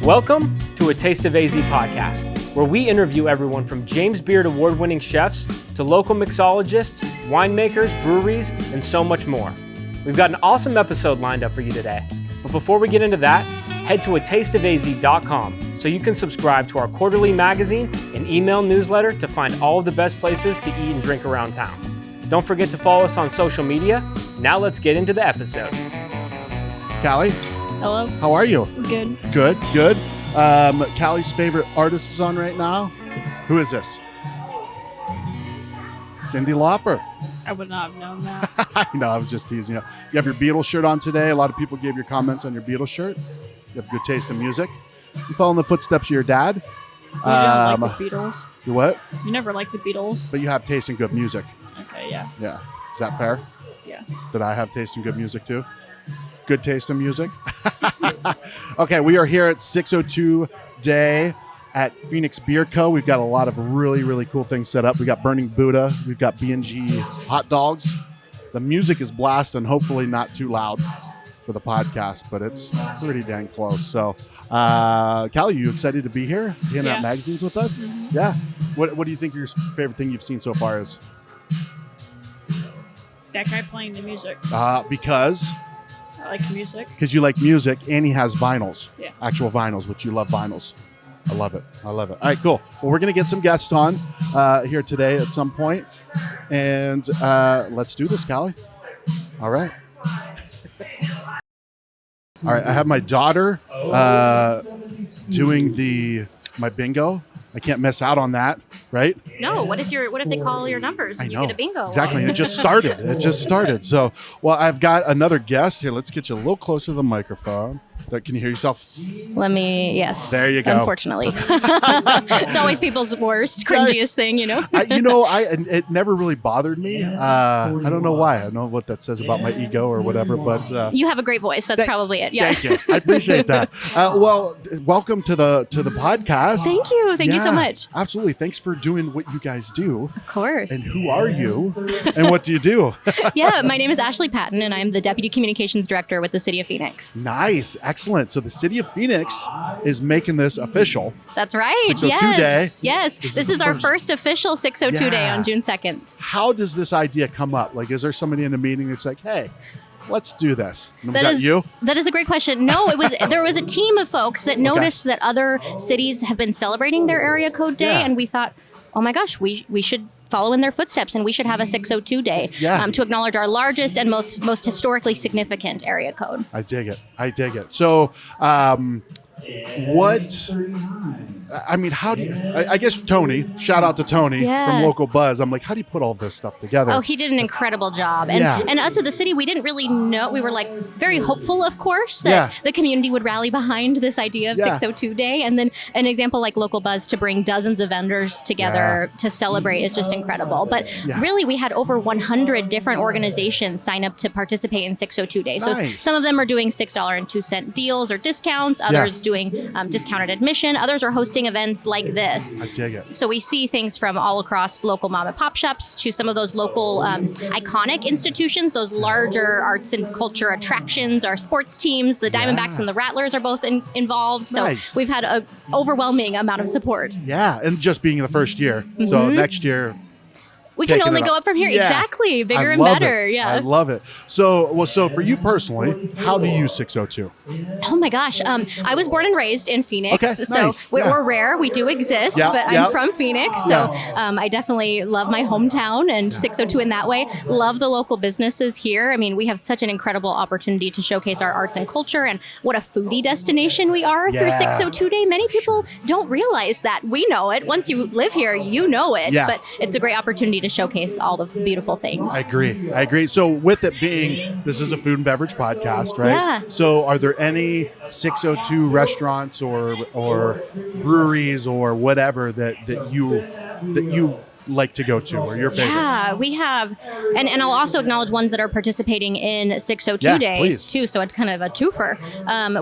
Welcome to A Taste of AZ podcast, where we interview everyone from James Beard award-winning chefs to local mixologists, winemakers, breweries, and so much more. We've got an awesome episode lined up for you today. But before we get into that, head to atasteofaz.com so you can subscribe to our quarterly magazine and email newsletter to find all of the best places to eat and drink around town. Don't forget to follow us on social media. Now let's get into the episode. Callie. Hello. How are you? Good. Good. Callie's favorite artist is on right now. Who is this? Cyndi Lauper. I would not have known that. I know, I was just teasing you. You have your Beatles shirt on today. A lot of people gave your comments on your Beatles shirt. You have good taste in music. You follow in the footsteps of your dad. You don't like the Beatles. You what? You never liked the Beatles. But you have taste in good music. Okay, yeah. Yeah. Is that fair? Yeah. Did I have taste in good music too? Good taste in music? Okay, we are here at 602 Day at Phoenix Beer Co. We've got a lot of really, really cool things set up. We got Burning Buddha. We've got B&G hot dogs. The music is blasting, hopefully not too loud for the podcast, but it's pretty dang close. So, Callie, you excited to be here? Handing out magazines with us? Mm-hmm. Yeah. What do you think your favorite thing you've seen so far is? That guy playing the music. Because I like music. Because you like music, and he has vinyls. Yeah. Actual vinyls, which you love vinyls. I love it. All right, cool. Well, we're going to get some guests on here today at some point. And let's do this, Callie. All right. All right, I have my daughter doing my bingo. I can't miss out on that, right? No. What if they call your numbers and you get a bingo? Exactly. It just started. So, well, I've got another guest here. Let's get you a little closer to the microphone. Can you hear yourself? Yes. There you go. Unfortunately. It's always people's worst, cringiest thing, you know? It never really bothered me. I don't know why. I don't know what that says about my ego or whatever, but... you have a great voice. That's probably it. Yeah. Thank you. I appreciate that. Well, welcome to the podcast. Thank you. Thank you so much. Absolutely. Thanks for doing what you guys do. Of course. And who are you? And what do you do? Yeah, my name is Ashley Patton, and I'm the Deputy Communications Director with the City of Phoenix. Nice. Excellent. So the City of Phoenix is making this official. That's right. 602 Day. Yes. This is our first official 602 Day on June 2nd. How does this idea come up? Like, is there somebody in a meeting that's like, hey, let's do this? Was that you? That is a great question. No, there was a team of folks that noticed that other cities have been celebrating their area code day, and we thought, oh my gosh, we should follow in their footsteps, and we should have a 602 Day to acknowledge our largest and most historically significant area code. I dig it. So, how do you, I guess Tony, shout out to Tony from Local Buzz. I'm like, how do you put all this stuff together? Oh, he did an incredible job. And us at the city, we didn't really know. We were like very hopeful, of course, that the community would rally behind this idea of 602 Day. And then an example like Local Buzz to bring dozens of vendors together to celebrate is just incredible. But really, we had over 100 different organizations sign up to participate in 602 Day. So some of them are doing $6.02 deals or discounts. Others doing discounted admission. Others are hosting events like this. I dig it. So we see things from all across local mom and pop shops to some of those local iconic institutions, those larger arts and culture attractions, our sports teams, the Diamondbacks and the Rattlers are both involved. So we've had an overwhelming amount of support. Yeah, and just being the first year. So next year... We can only go up from here. Yeah. Exactly. Bigger and better. Yeah. I love it. So for you personally, how do you use 602? Oh my gosh. I was born and raised in Phoenix. Okay, so nice. we're rare. We do exist, but I'm from Phoenix. So I definitely love my hometown and 602 in that way. Love the local businesses here. I mean, we have such an incredible opportunity to showcase our arts and culture and what a foodie destination we are through 602 Day. Many people don't realize that. We know it. Once you live here, you know it. Yeah. But it's a great opportunity to showcase all the beautiful things. I agree. So with it being, this is a food and beverage podcast, right? Yeah. So are there any 602 restaurants or breweries or whatever that you like to go to or your favorites? Yeah, we have, and I'll also acknowledge ones that are participating in 602 Yeah, days please. too. So it's kind of a twofer.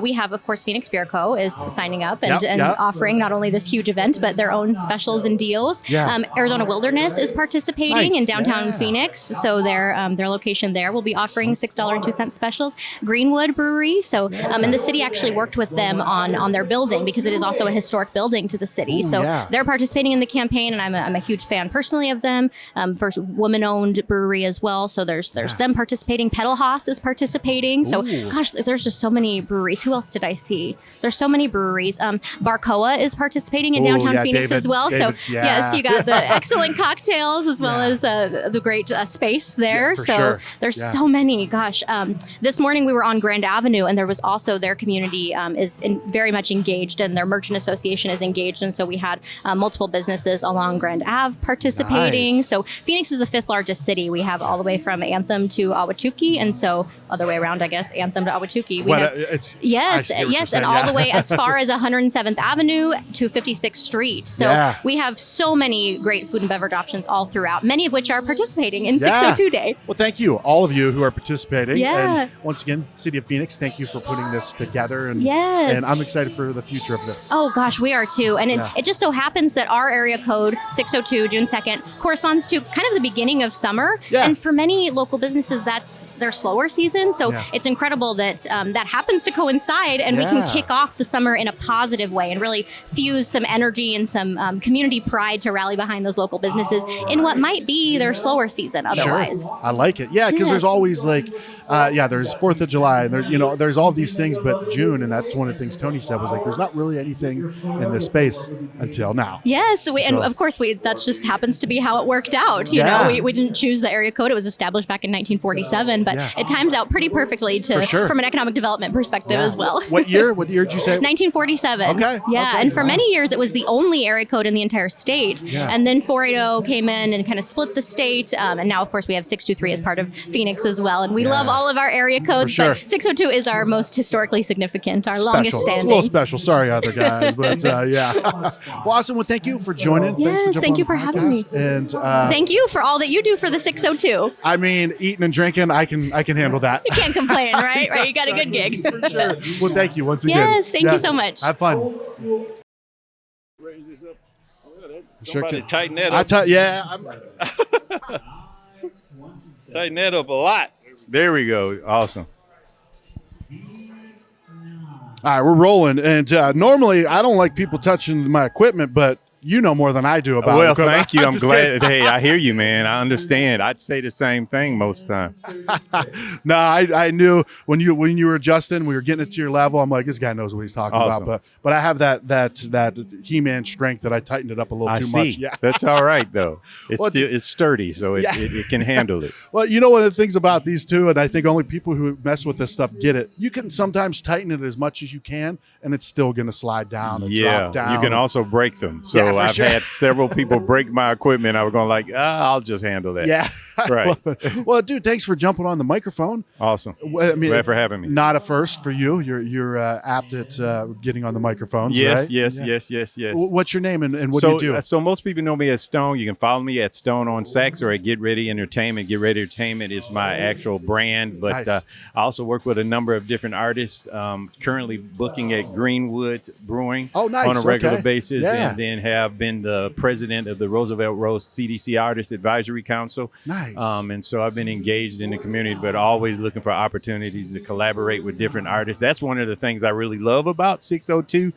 We have, of course, Phoenix Beer Co. is signing up and Yep. offering not only this huge event but their own specials and deals. Yeah. Arizona Wilderness is participating Nice. in downtown Yeah. Phoenix, so their location there will be offering $6.02 specials. Greenwood Brewery, so and the city actually worked with them on their building because it is also a historic building to the city. Ooh, So yeah. they're participating in the campaign, and I'm a huge fan personally of them. First woman-owned brewery as well, so there's them participating. Pedal Haas is participating. So Ooh. gosh, there's just so many breweries. Who else did I see? There's so many breweries. Barcoa is participating in Ooh, downtown yeah, Phoenix David- as well. David's, So yeah. yes, you got the excellent cocktails as well Yeah. as the great space there. Yeah, for so sure. there's Yeah. so many. Gosh, this morning we were on Grand Avenue, and there was also their community is very much engaged, and their merchant association is engaged, and so we had multiple businesses along Grand Ave participating. Nice. So Phoenix is the 5th largest city. We have all the way from Anthem to Ahwatukee, and so other way around, I guess, Anthem to Ahwatukee. We have, It's I yes, see what you're yes, saying, and all yeah. the way as far as 107th Avenue to 56th Street. So Yeah. we have so many great food and beverage options all throughout, many of which are participating in Yeah. 602 Day. Well, thank you, all of you who are participating. Yeah. And once again, City of Phoenix, thank you for putting this together. And, Yes. and I'm excited for the future of this. Oh gosh, we are too. And Yeah. it just so happens that our area code 602 June 2nd corresponds to kind of the beginning of summer. Yeah. And for many local businesses, that's their slower season. So Yeah. it's incredible that that happens to coincide, and we can Yeah. kick off the summer in a positive way and really fuse some energy and some community pride to rally behind those local businesses in what might be their slower season otherwise. Sure. I like it. Yeah, because Yeah. there's always like, there's 4th of July, and there's all these things, but June, and that's one of the things Tony said was like, there's not really anything in this space until now. Yes, and So- of course that just happens to be how it worked out. You Yeah. know, we didn't choose the area code; it was established back in 1947, but Yeah. it times out pretty perfectly For sure. from an economic development perspective Yeah. as well. What year? What year did you say? 1947. Okay, Yeah, okay, and for wow. many years it was the only area code in the entire state. Yeah. And then 480 came in and kind of split the state. And now, of course, we have 623 as part of Phoenix as well. And we Yeah. love all of our area codes, sure. but 602 is our most historically significant, our longest Special. standing. It's a little special. Sorry, other guys, but yeah. Well, awesome. Well, thank you for joining. Thanks Yes, for jumping thank on you the for having me. podcast. And Thank you for all that you do for the 602. I mean, eating and drinking, I can handle that. You can't complain, right? Right? You got a good gig. For sure. Well, thank you once again. Yes, thank you so much. Have fun. Raise this up. Sure Somebody can. tighten that I up. Tighten that up a lot. There we go. Awesome. All right, we're rolling. And normally, I don't like people touching my equipment, but you know more than I do about Well, equipment. thank you. I'm Just glad. kidding. Hey, I hear you, man. I understand. I'd say the same thing most time. No, I knew when you were adjusting, we were getting it to your level. I'm like, this guy knows what he's talking Awesome. about. But I have that He-Man strength that I tightened it up a little I too see. much. Yeah. That's all right, though. It's Well, still it's sturdy, so Yeah. it can handle it. Well, you know one of the things about these two, and I think only people who mess with this stuff get it. You can sometimes tighten it as much as you can, and it's still going to slide down and Yeah, drop down. you can also break them. So Yeah, for I've sure. had several people break my equipment. I was going like, I'll just handle that. Yeah. Right. Well, dude, thanks for jumping on the microphone. Awesome. Well, I mean, Glad for having me. not a first for you. You're apt at getting on the microphones. Yes, right? yes, Yeah. yes. What's your name and what so, do you do? So most people know me as Stone. You can follow me at Stone on Sax or at Get Ready Entertainment. Get Ready Entertainment is my actual brand, but Nice. I also work with a number of different artists. Currently booking at Greenwood Brewing Oh, nice. on a regular Okay. basis, Yeah. and then have been the president of the Roosevelt Rose CDC Artist Advisory Council. Nice. And so I've been engaged in the community, but always looking for opportunities to collaborate with different artists. That's one of the things I really love about 602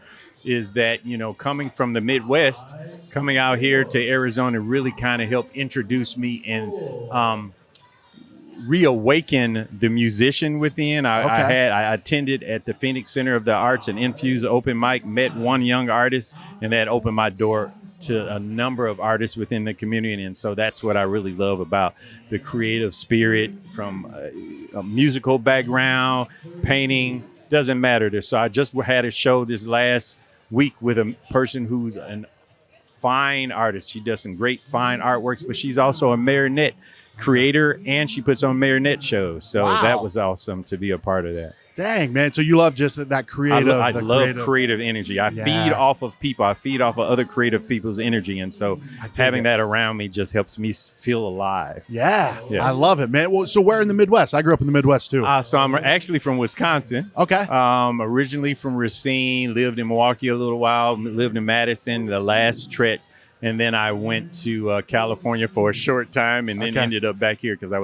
is that, coming from the Midwest, coming out here to Arizona really kind of helped introduce me and reawaken the musician within. I attended at the Phoenix Center of the Arts and Infuse open mic, met one young artist, and that opened my door to a number of artists within the community. And so that's what I really love about the creative spirit from a musical background, painting, doesn't matter. So I just had a show this last week with a person who's a fine artist. She does some great fine artworks, but she's also a marionette creator, and she puts on marionette shows. So Wow. that was awesome to be a part of that. Dang, man. So you love just that creative. I the love creative energy. I feed off of people. I feed off of other creative people's energy. And so having that around me just helps me feel alive. Yeah, I love it, man. Well, so where in the Midwest? I grew up in the Midwest too. So I'm actually from Wisconsin. Okay. Originally from Racine, lived in Milwaukee a little while, lived in Madison, the last trek. And then I went to California for a short time and then ended up back here because I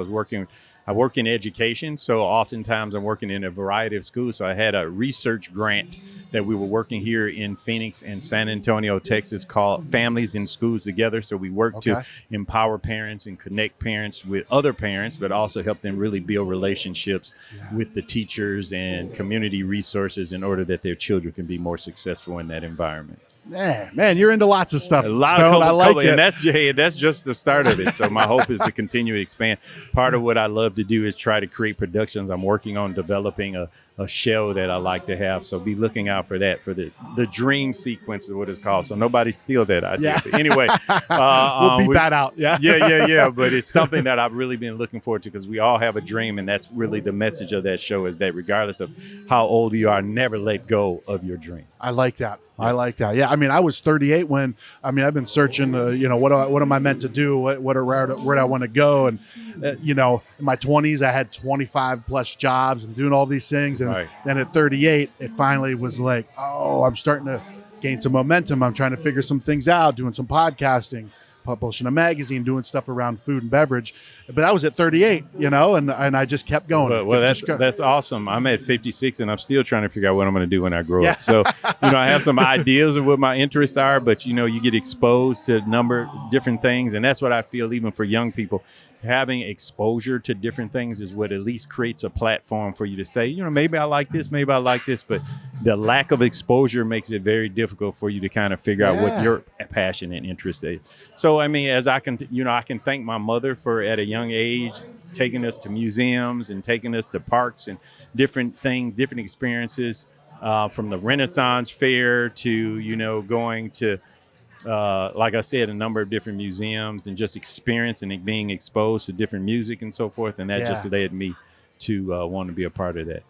work in education, so oftentimes I'm working in a variety of schools. So I had a research grant that we were working here in Phoenix and San Antonio, Texas, called Families in Schools Together. So we work to empower parents and connect parents with other parents, but also help them really build relationships with the teachers and community resources in order that their children can be more successful in that environment. Man, you're into lots of stuff. A lot Stone. of I like it. And that's just the start of it. So my hope is to continue to expand. Part of what I love to do is try to create productions. I'm working on developing a show that I like to have. So be looking out for that, for the dream sequence is what it's called. So nobody steal that idea. Yeah. But anyway, we'll beat that out. Yeah. Yeah. But it's something that I've really been looking forward to because we all have a dream. And that's really the message of that show is that regardless of how old you are, never let go of your dream. I like that. I like that. Yeah. I mean, I was 38 when, I've been searching, what am I meant to do? Where do I want to go? And, in my 20s, I had 25 plus jobs and doing all these things. And then at 38, it finally was like, oh, I'm starting to gain some momentum. I'm trying to figure some things out, doing some podcasting, publishing a magazine, doing stuff around food and beverage. But that was at 38, and I just kept going. Well, that's awesome. I'm at 56 and I'm still trying to figure out what I'm going to do when I grow up. So, I have some ideas of what my interests are, but you get exposed to a number of different things. And that's what I feel even for young people. Having exposure to different things is what at least creates a platform for you to say, maybe I like this, but the lack of exposure makes it very difficult for you to kind of figure out what your passion and interest is. So, as I can, I can thank my mother for at a young age taking us to museums and taking us to parks and different things, different experiences, from the Renaissance Fair to, going to, like I said, a number of different museums and just experiencing and being exposed to different music and so forth. And that just led me to want to be a part of that.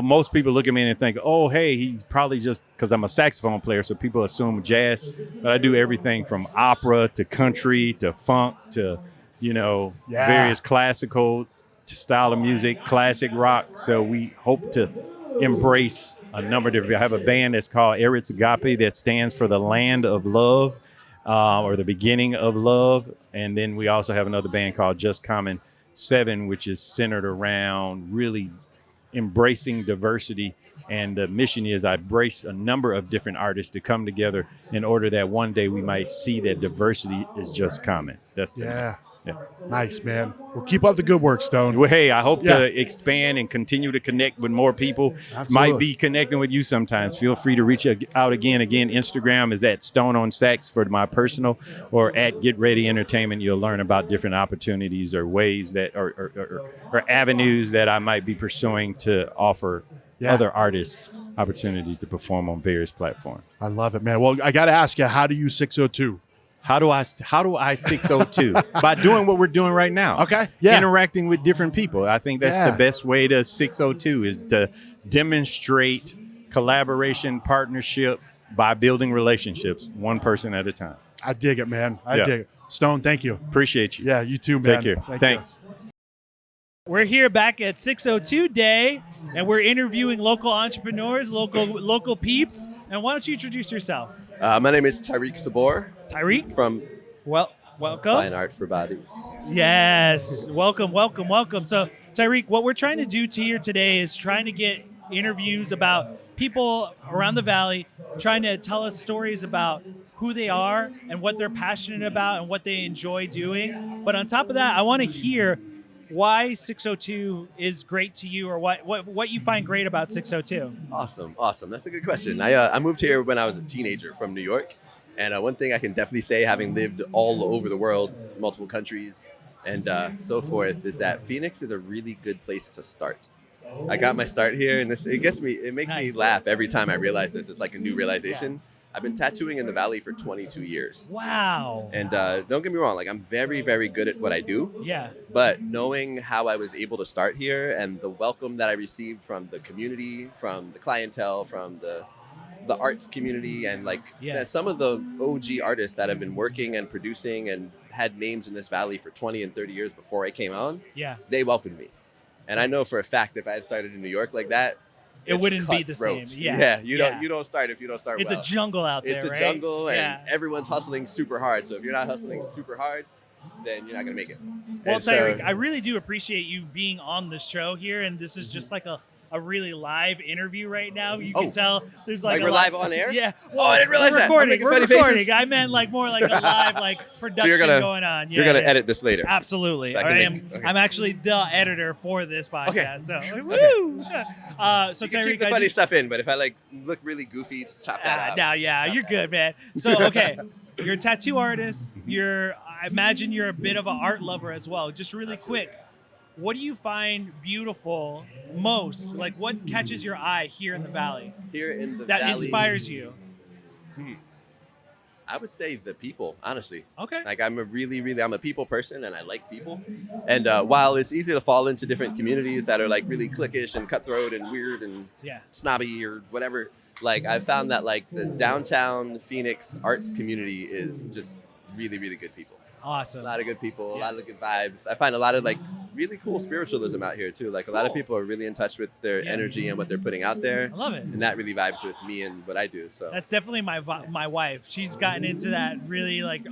Most people look at me and think, oh, hey, he probably just because I'm a saxophone player. So people assume jazz, but I do everything from opera to country to funk to, various classical style of music, classic rock. So we hope to embrace a number of different. I have a band that's called Eretz Agape that stands for the land of love, or the beginning of love. And then we also have another band called Just Common 7, which is centered around really embracing diversity. And the mission is I embrace a number of different artists to come together in order that one day we might see that diversity is just common. That's the Nice, man. Well, keep up the good work, Stone. Well, hey, I hope to expand and continue to connect with more people. Absolutely. Might be connecting with you sometimes. Feel free to reach out again. Instagram is at Stone on Sax for my personal, or at Get Ready Entertainment. You'll learn about different opportunities or ways that or avenues that I might be pursuing to offer other artists opportunities to perform on various platforms. I love it, man. Well, I got to ask you, how do you 602? How do I 602? By doing what we're doing right now. Okay. Yeah. Interacting with different people. I think that's the best way to 602 is to demonstrate collaboration, partnership by building relationships one person at a time. I dig it, man. I dig it. Stone, thank you. Appreciate you. Yeah, you too, man. Take care. Thanks. We're here back at 602 Day, and we're interviewing local entrepreneurs, local peeps. And why don't you introduce yourself? My name is Tariq Sabor. Tariq? From welcome. Fine Art for Bodies. Yes. Welcome. So, Tariq, what we're trying to do here today is trying to get interviews about people around the Valley, trying to tell us stories about who they are and what they're passionate about and what they enjoy doing. But on top of that, I want to hear why 602 is great to you, or what you find great about 602. Awesome. That's a good question. I moved here when I was a teenager from New York. And one thing I can definitely say, having lived all over the world, multiple countries, and so forth, is that Phoenix is a really good place to start. I got my start here, and it makes me laugh every time I realize this. It's like a new realization. I've been tattooing in the Valley for 22 years. Wow. And don't get me wrong, like I'm very, very good at what I do. Yeah. But knowing how I was able to start here and the welcome that I received from the community, from the clientele, from the arts community, and like some of the OG artists that have been working and producing and had names in this valley for 20 and 30 years before I came on, they welcomed me. And I know for a fact if I had started in New York like that, it wouldn't be the same. Yeah, you don't start if you don't start it's well. a jungle out there, It's a right? jungle, and everyone's hustling super hard. So if you're not hustling super hard, then you're not going to make it. Well, Tyreek, I really do appreciate you being on the show here, and this is just like a really live interview right now. You can tell there's like we're live on air? Yeah. Well, I didn't realize we're that. Recording. We're recording. Faces. I meant like more like a live production going on. You're gonna edit this later. Absolutely. So I'm actually the editor for this podcast. Okay. So woo! So you can Tyreek, keep the funny stuff in, but if I look really goofy, just chop that out. You're good, man. So okay, you're a tattoo artist. I imagine you're a bit of an art lover as well. Just really quick. What do you find beautiful most? Like, what catches your eye here in the Valley? Here in the Valley. That Valley, inspires you? I would say the people, honestly. Okay. Like, I'm a people person, and I like people. And while it's easy to fall into different communities that are, like, really cliquish and cutthroat and weird and snobby or whatever, like, I've found that, like, the downtown Phoenix arts community is just really, really good people. Awesome. A lot of good people, a lot of good vibes. I find a lot of like really cool spiritualism out here too. Like a lot of people are really in touch with their energy and what they're putting out there. I love it. And that really vibes with me and what I do. So that's definitely my wife. She's gotten into that, really like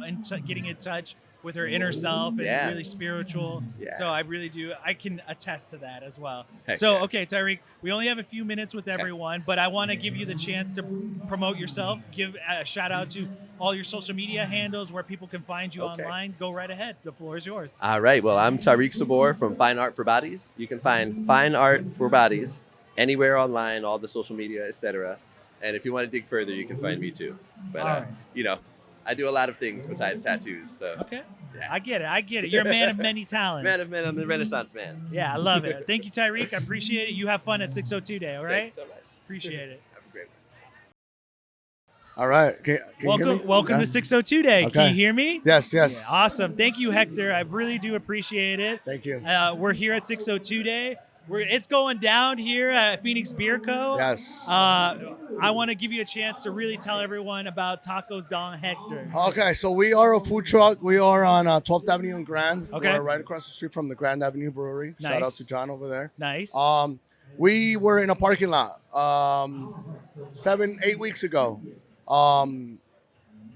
getting in touch with her inner self and really spiritual. Yeah. So I really do. I can attest to that as well. Okay, Tyreek, we only have a few minutes with everyone, but I want to give you the chance to promote yourself. Give a shout out to all your social media handles where people can find you online. Go right ahead. The floor is yours. All right. Well, I'm Tyreek Sabor from Fine Art for Bodies. You can find Fine Art for Bodies anywhere online, all the social media, etc. And if you want to dig further, you can find me too. But I do a lot of things besides tattoos. So I get it. You're a man of many talents. I'm the Renaissance man. Yeah, I love it. Thank you, Tyreek. I appreciate it. You have fun at 602 Day, all right? Thanks so much. Appreciate it. Have a great one. All right. Can you hear me? Welcome to 602 Day. Okay. Can you hear me? Yes. Yeah, awesome. Thank you, Hector. I really do appreciate it. Thank you. We're here at 602 Day. It's going down here at Phoenix Beer Co. Yes. I want to give you a chance to really tell everyone about Tacos Don Hector. Okay, so we are a food truck. We are on 12th Avenue and Grand. Okay. We're right across the street from the Grand Avenue Brewery. Nice. Shout out to John over there. Nice. We were in a parking lot 7-8 weeks ago on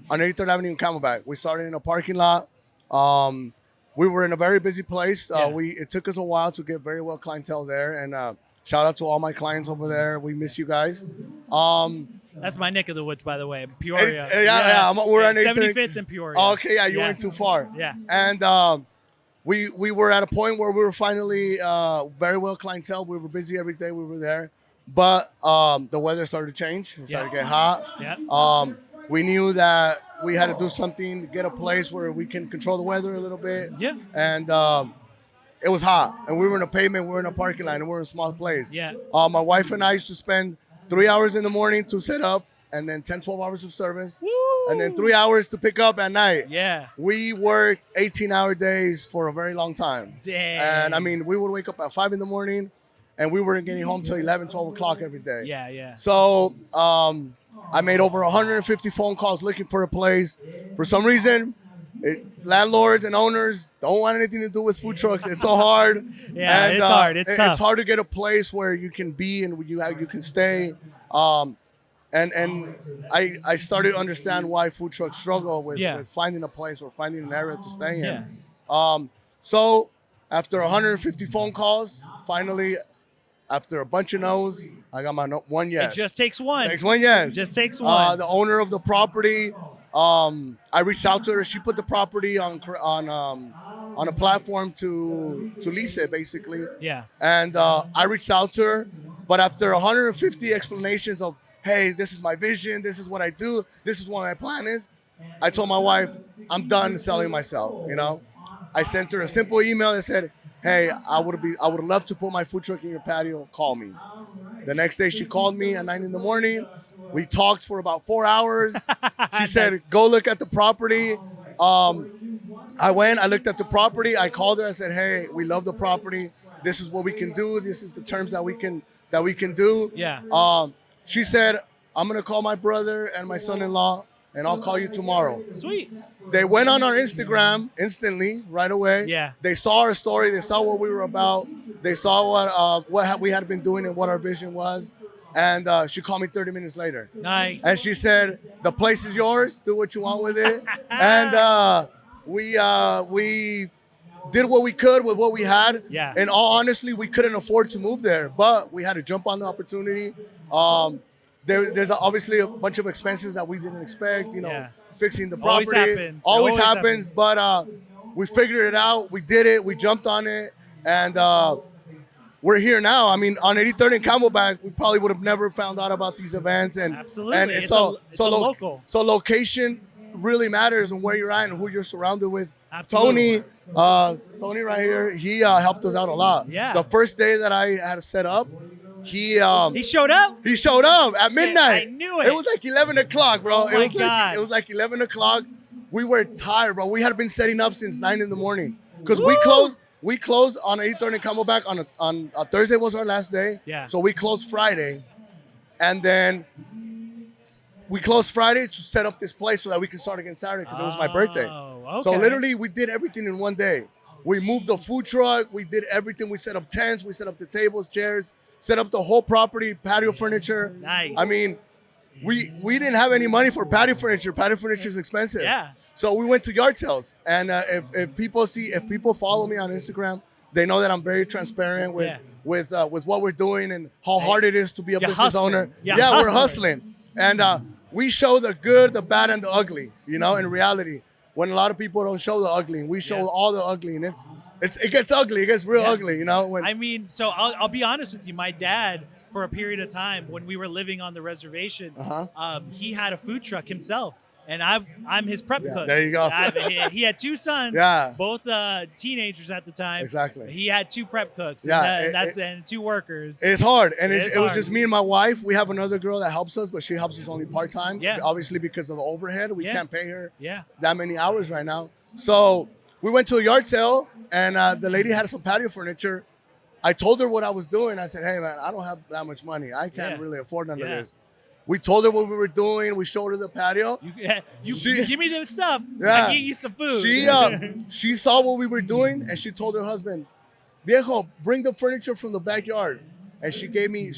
83rd Avenue and Camelback. We started in a parking lot. We were in a very busy place. It took us a while to get very well clientele there. And shout out to all my clients over there. We miss you guys. That's my neck of the woods, by the way. Peoria. We're on 75th and Peoria. Okay, you went too far. Yeah. And we were at a point where we were finally very well clientele. We were busy every day. We were there. But the weather started to change. It started to get hot. Yeah. We knew that we had to do something, get a place where we can control the weather a little bit. Yeah. And it was hot. And we were in a pavement, we were in a parking lot, and we were in a small place. Yeah. My wife and I used to spend 3 hours in the morning to set up, and then 10, 12 hours of service. Woo! And then 3 hours to pick up at night. Yeah. We worked 18-hour days for a very long time. Dang. And we would wake up at 5 in the morning, and we weren't getting home till 11, 12 o'clock every day. Yeah. So I made over 150 phone calls looking for a place. For some reason, landlords and owners don't want anything to do with food trucks. It's so hard. Yeah, and, it's hard. It's tough. It's hard to get a place where you can be and you can stay. And I started to understand why food trucks struggle with finding a place or finding an area to stay in. Yeah. So after 150 phone calls, finally, after a bunch of no's, I got my one yes. It just takes one. Takes one yes. It just takes one. The owner of the property, I reached out to her. She put the property on a platform to lease it, basically. Yeah. And I reached out to her, but after 150 explanations of, hey, this is my vision, this is what I do, this is what my plan is, I told my wife, I'm done selling myself. I sent her a simple email that said, hey, I would love to put my food truck in your patio. Call me. The next day she called me at 9 in the morning. We talked for about 4 hours. She said, Nice. go look at the property. I went, I looked at the property. I called her. I said, hey, we love the property. This is what we can do. This is the terms that we can do. Yeah. She said, I'm going to call my brother and my son-in-law, and I'll call you tomorrow. Sweet. They went on our Instagram instantly, right away. Yeah. They saw our story. They saw what we were about. They saw what we had been doing and what our vision was. And she called me 30 minutes later. Nice. And she said, the place is yours. Do what you want with it. And we did what we could with what we had. Yeah. And all honestly, we couldn't afford to move there, but we had to jump on the opportunity. There's obviously a bunch of expenses that we didn't expect, fixing the property. Always happens. Happens. But we figured it out. We did it. We jumped on it. And we're here now. I mean, on 83rd and Camelback, we probably would have never found out about these events. And Absolutely. And It's a local. So location really matters and where you're at and who you're surrounded with. Absolutely. Tony right here, he helped us out a lot. Yeah. The first day that I had to set up, he showed up? He showed up at midnight. I knew it. It was like 11 o'clock, bro. Oh my God. It was like 11 o'clock. We were tired, bro. We had been setting up since 9 in the morning. Because we closed on 83rd and Camelback on a Thursday was our last day. Yeah. So we closed Friday. And then we closed Friday to set up this place so that we can start again Saturday because it was my birthday. Okay. So literally we did everything in one day. We moved the food truck. We did everything. We set up tents. We set up the tables, chairs, set up the whole property, patio furniture. Nice. I mean, we didn't have any money for patio furniture. Patio furniture is expensive. Yeah. So we went to yard sales. And if people follow me on Instagram, they know that I'm very transparent with what we're doing and how hard it is to be a business hustling. owner. You're We're hustling. hustling. And we show the good, the bad, and the ugly, in reality. When a lot of people don't show the ugly, and we show all the ugly, and it gets ugly. It gets real ugly, When I mean, so I'll be honest with you. My dad, for a period of time when we were living on the reservation, he had a food truck himself. And I'm his prep cook. There you go. He had two sons, both teenagers at the time. Exactly. He had two prep cooks, and two workers. It's hard, and it was just me and my wife. We have another girl that helps us, but she helps us only part time. Yeah. Obviously, because of the overhead, we can't pay her Yeah. that many hours right now. So we went to a yard sale, and the lady had some patio furniture. I told her what I was doing. I said, "Hey, man, I don't have that much money. I can't really afford none of this." We told her what we were doing. We showed her the patio. You give me the stuff. Yeah. I give you some food. She saw what we were doing, and she told her husband, "Viejo, bring the furniture from the backyard." And she gave me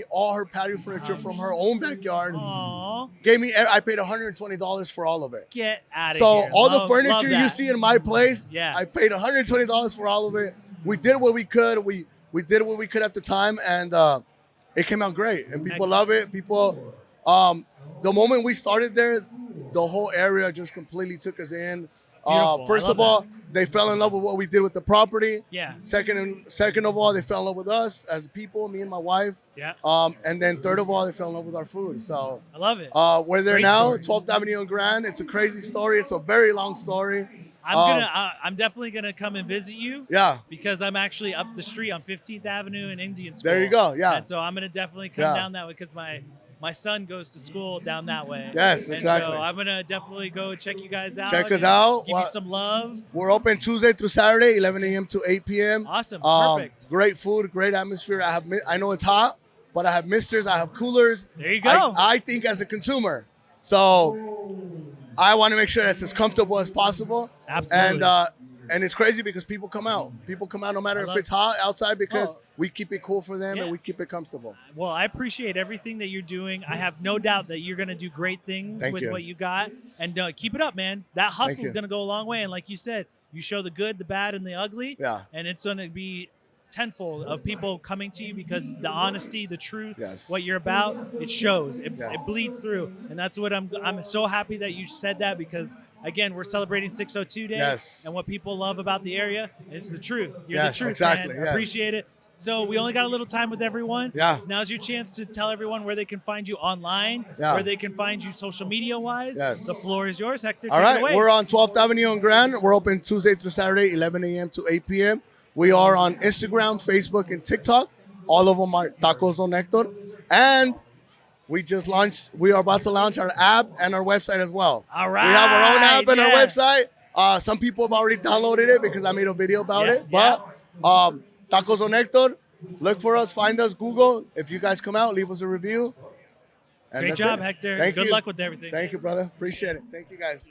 all her patio furniture from her own backyard. Aww. I paid $120 for all of it. Get out of So here. all the furniture you see in my place, Yeah. I paid $120 for all of it. We did what we could. We did what we could at the time, and it came out great. And people love it. People, the moment we started there, the whole area just completely took us in. First of all, they fell in love with what we did with the property. Yeah. Second of all, they fell in love with us as people, me and my wife. Yeah. And then third of all, they fell in love with our food. So I love it. we're there Great now, story. 12th Avenue and Grand. It's a crazy story. It's a very long story. I'm definitely gonna come and visit you. Yeah. Because I'm actually up the street on 15th Avenue in Indian School. There you go. Yeah. And so I'm gonna definitely come down that way because my son goes to school down that way. Yes, and exactly. So I'm gonna definitely go check you guys out. Check us out. Give you some love. We're open Tuesday through Saturday, 11 a.m. to 8 p.m. Awesome. Perfect. Great food, great atmosphere. I know it's hot, but I have misters, I have coolers. There you go. I think as a consumer. So I want to make sure it's as comfortable as possible. Absolutely. And it's crazy because people come out. People come out no matter if it's hot outside because we keep it cool for them and we keep it comfortable. Well, I appreciate everything that you're doing. I have no doubt that you're going to do great things with what you got. And keep it up, man. That hustle is going to go a long way. And like you said, you show the good, the bad, and the ugly. Yeah. And it's going to be tenfold of people coming to you because the honesty, the truth, what you're about, it shows. It bleeds through. And that's what I'm so happy that you said that because, again, we're celebrating 602 Day. Yes. And what people love about the area, it's the truth. You're the truth, exactly. man. I appreciate it. So we only got a little time with everyone. Yeah. Now's your chance to tell everyone where they can find you online, where they can find you social media-wise. Yes. The floor is yours, Hector. All right. We're on 12th Avenue and Grand. We're open Tuesday through Saturday, 11 a.m. to 8 p.m. We are on Instagram, Facebook, and TikTok. All of them are Tacos Don Hector. And we just launched. We are about to launch our app and our website as well. All right. We have our own app and our yeah. website. Some people have already downloaded it because I made a video about Yeah, it. But Tacos on Hector, look for us, find us, Google. If you guys come out, leave us a review. And Great that's job, it. Hector. Thank Good you. luck with everything. Thank you, brother. Appreciate it. Thank you, guys.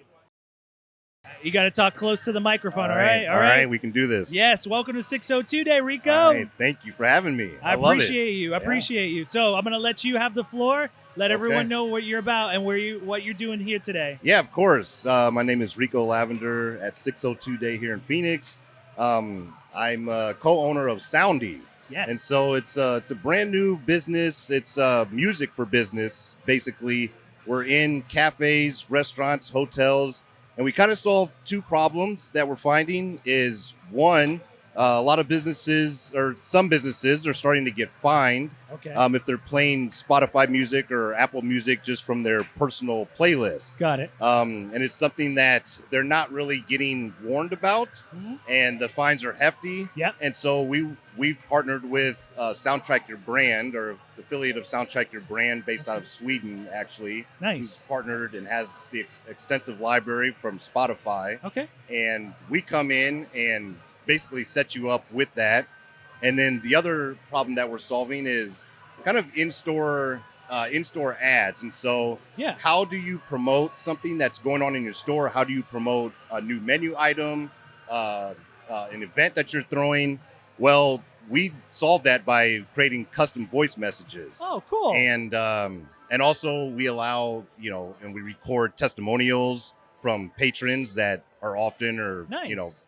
You got to talk close to the microphone, all right? All right, we can do this. Yes, welcome to 602 Day, Rico. All right, thank you for having me. I love it. appreciate you. I appreciate you. So I'm going to let you have the floor. Let everyone know what you're about and what you're doing here today. Yeah, of course. My name is Rico Lavender at 602 Day here in Phoenix. I'm a co-owner of Soundy. Yes. And so it's a brand new business. It's music for business, basically. We're in cafes, restaurants, hotels, and we kind of solve two problems that we're finding is one, a lot of businesses or some businesses are starting to get fined if they're playing Spotify music or Apple Music just from their personal playlist. Got it. And it's something that they're not really getting warned about, and the fines are hefty. Yep. And so we've partnered with Soundtrack Your Brand, or affiliate of Soundtrack Your Brand, based out of Sweden, actually. Nice. Who's partnered and has the extensive library from Spotify. Okay. And we come in and basically set you up with that. And then the other problem that we're solving is kind of in-store ads. And so how do you promote something that's going on in your store? How do you promote a new menu item, an event that you're throwing? Well, we solve that by creating custom voice messages. Oh, cool. And also we allow, and we record testimonials from patrons that are often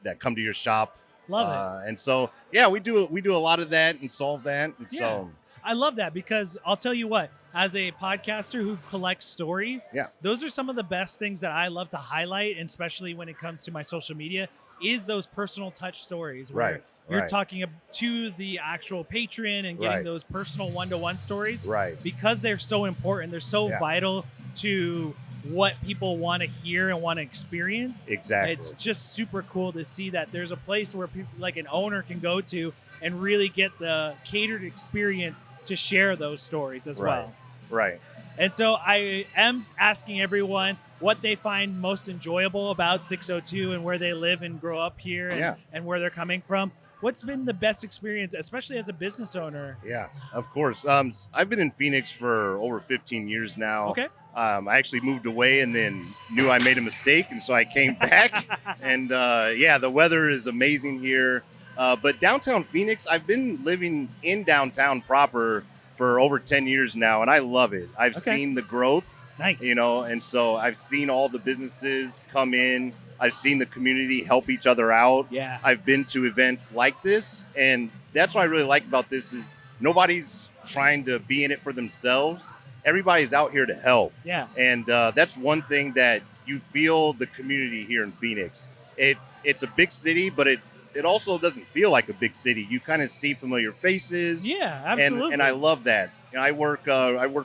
that come to your shop. Love it. And so, we do a lot of that and solve that. And so I love that because I'll tell you what, as a podcaster who collects stories, those are some of the best things that I love to highlight, and especially when it comes to my social media, is those personal touch stories where you're talking to the actual patron and getting those personal one-to-one stories. Right. Because they're so important. They're so vital to what people want to hear and want to experience. Exactly. It's just super cool to see that there's a place where people like an owner can go to and really get the catered experience to share those stories as well. Right. And so I am asking everyone what they find most enjoyable about 602 and where they live and grow up here and where they're coming from. What's been the best experience, especially as a business owner? Yeah, of course. I've been in Phoenix for over 15 years now. Okay. I actually moved away and then knew I made a mistake, and so I came back. And the weather is amazing here. But downtown Phoenix, I've been living in downtown proper for over 10 years now, and I love it. I've seen the growth. Nice. And so I've seen all the businesses come in. I've seen the community help each other out. Yeah. I've been to events like this, and that's what I really like about this is nobody's trying to be in it for themselves. Everybody's out here to help. Yeah. And that's one thing that you feel the community here in Phoenix. It's a big city, but it also doesn't feel like a big city. You kind of see familiar faces. Yeah, absolutely. And I love that. And I work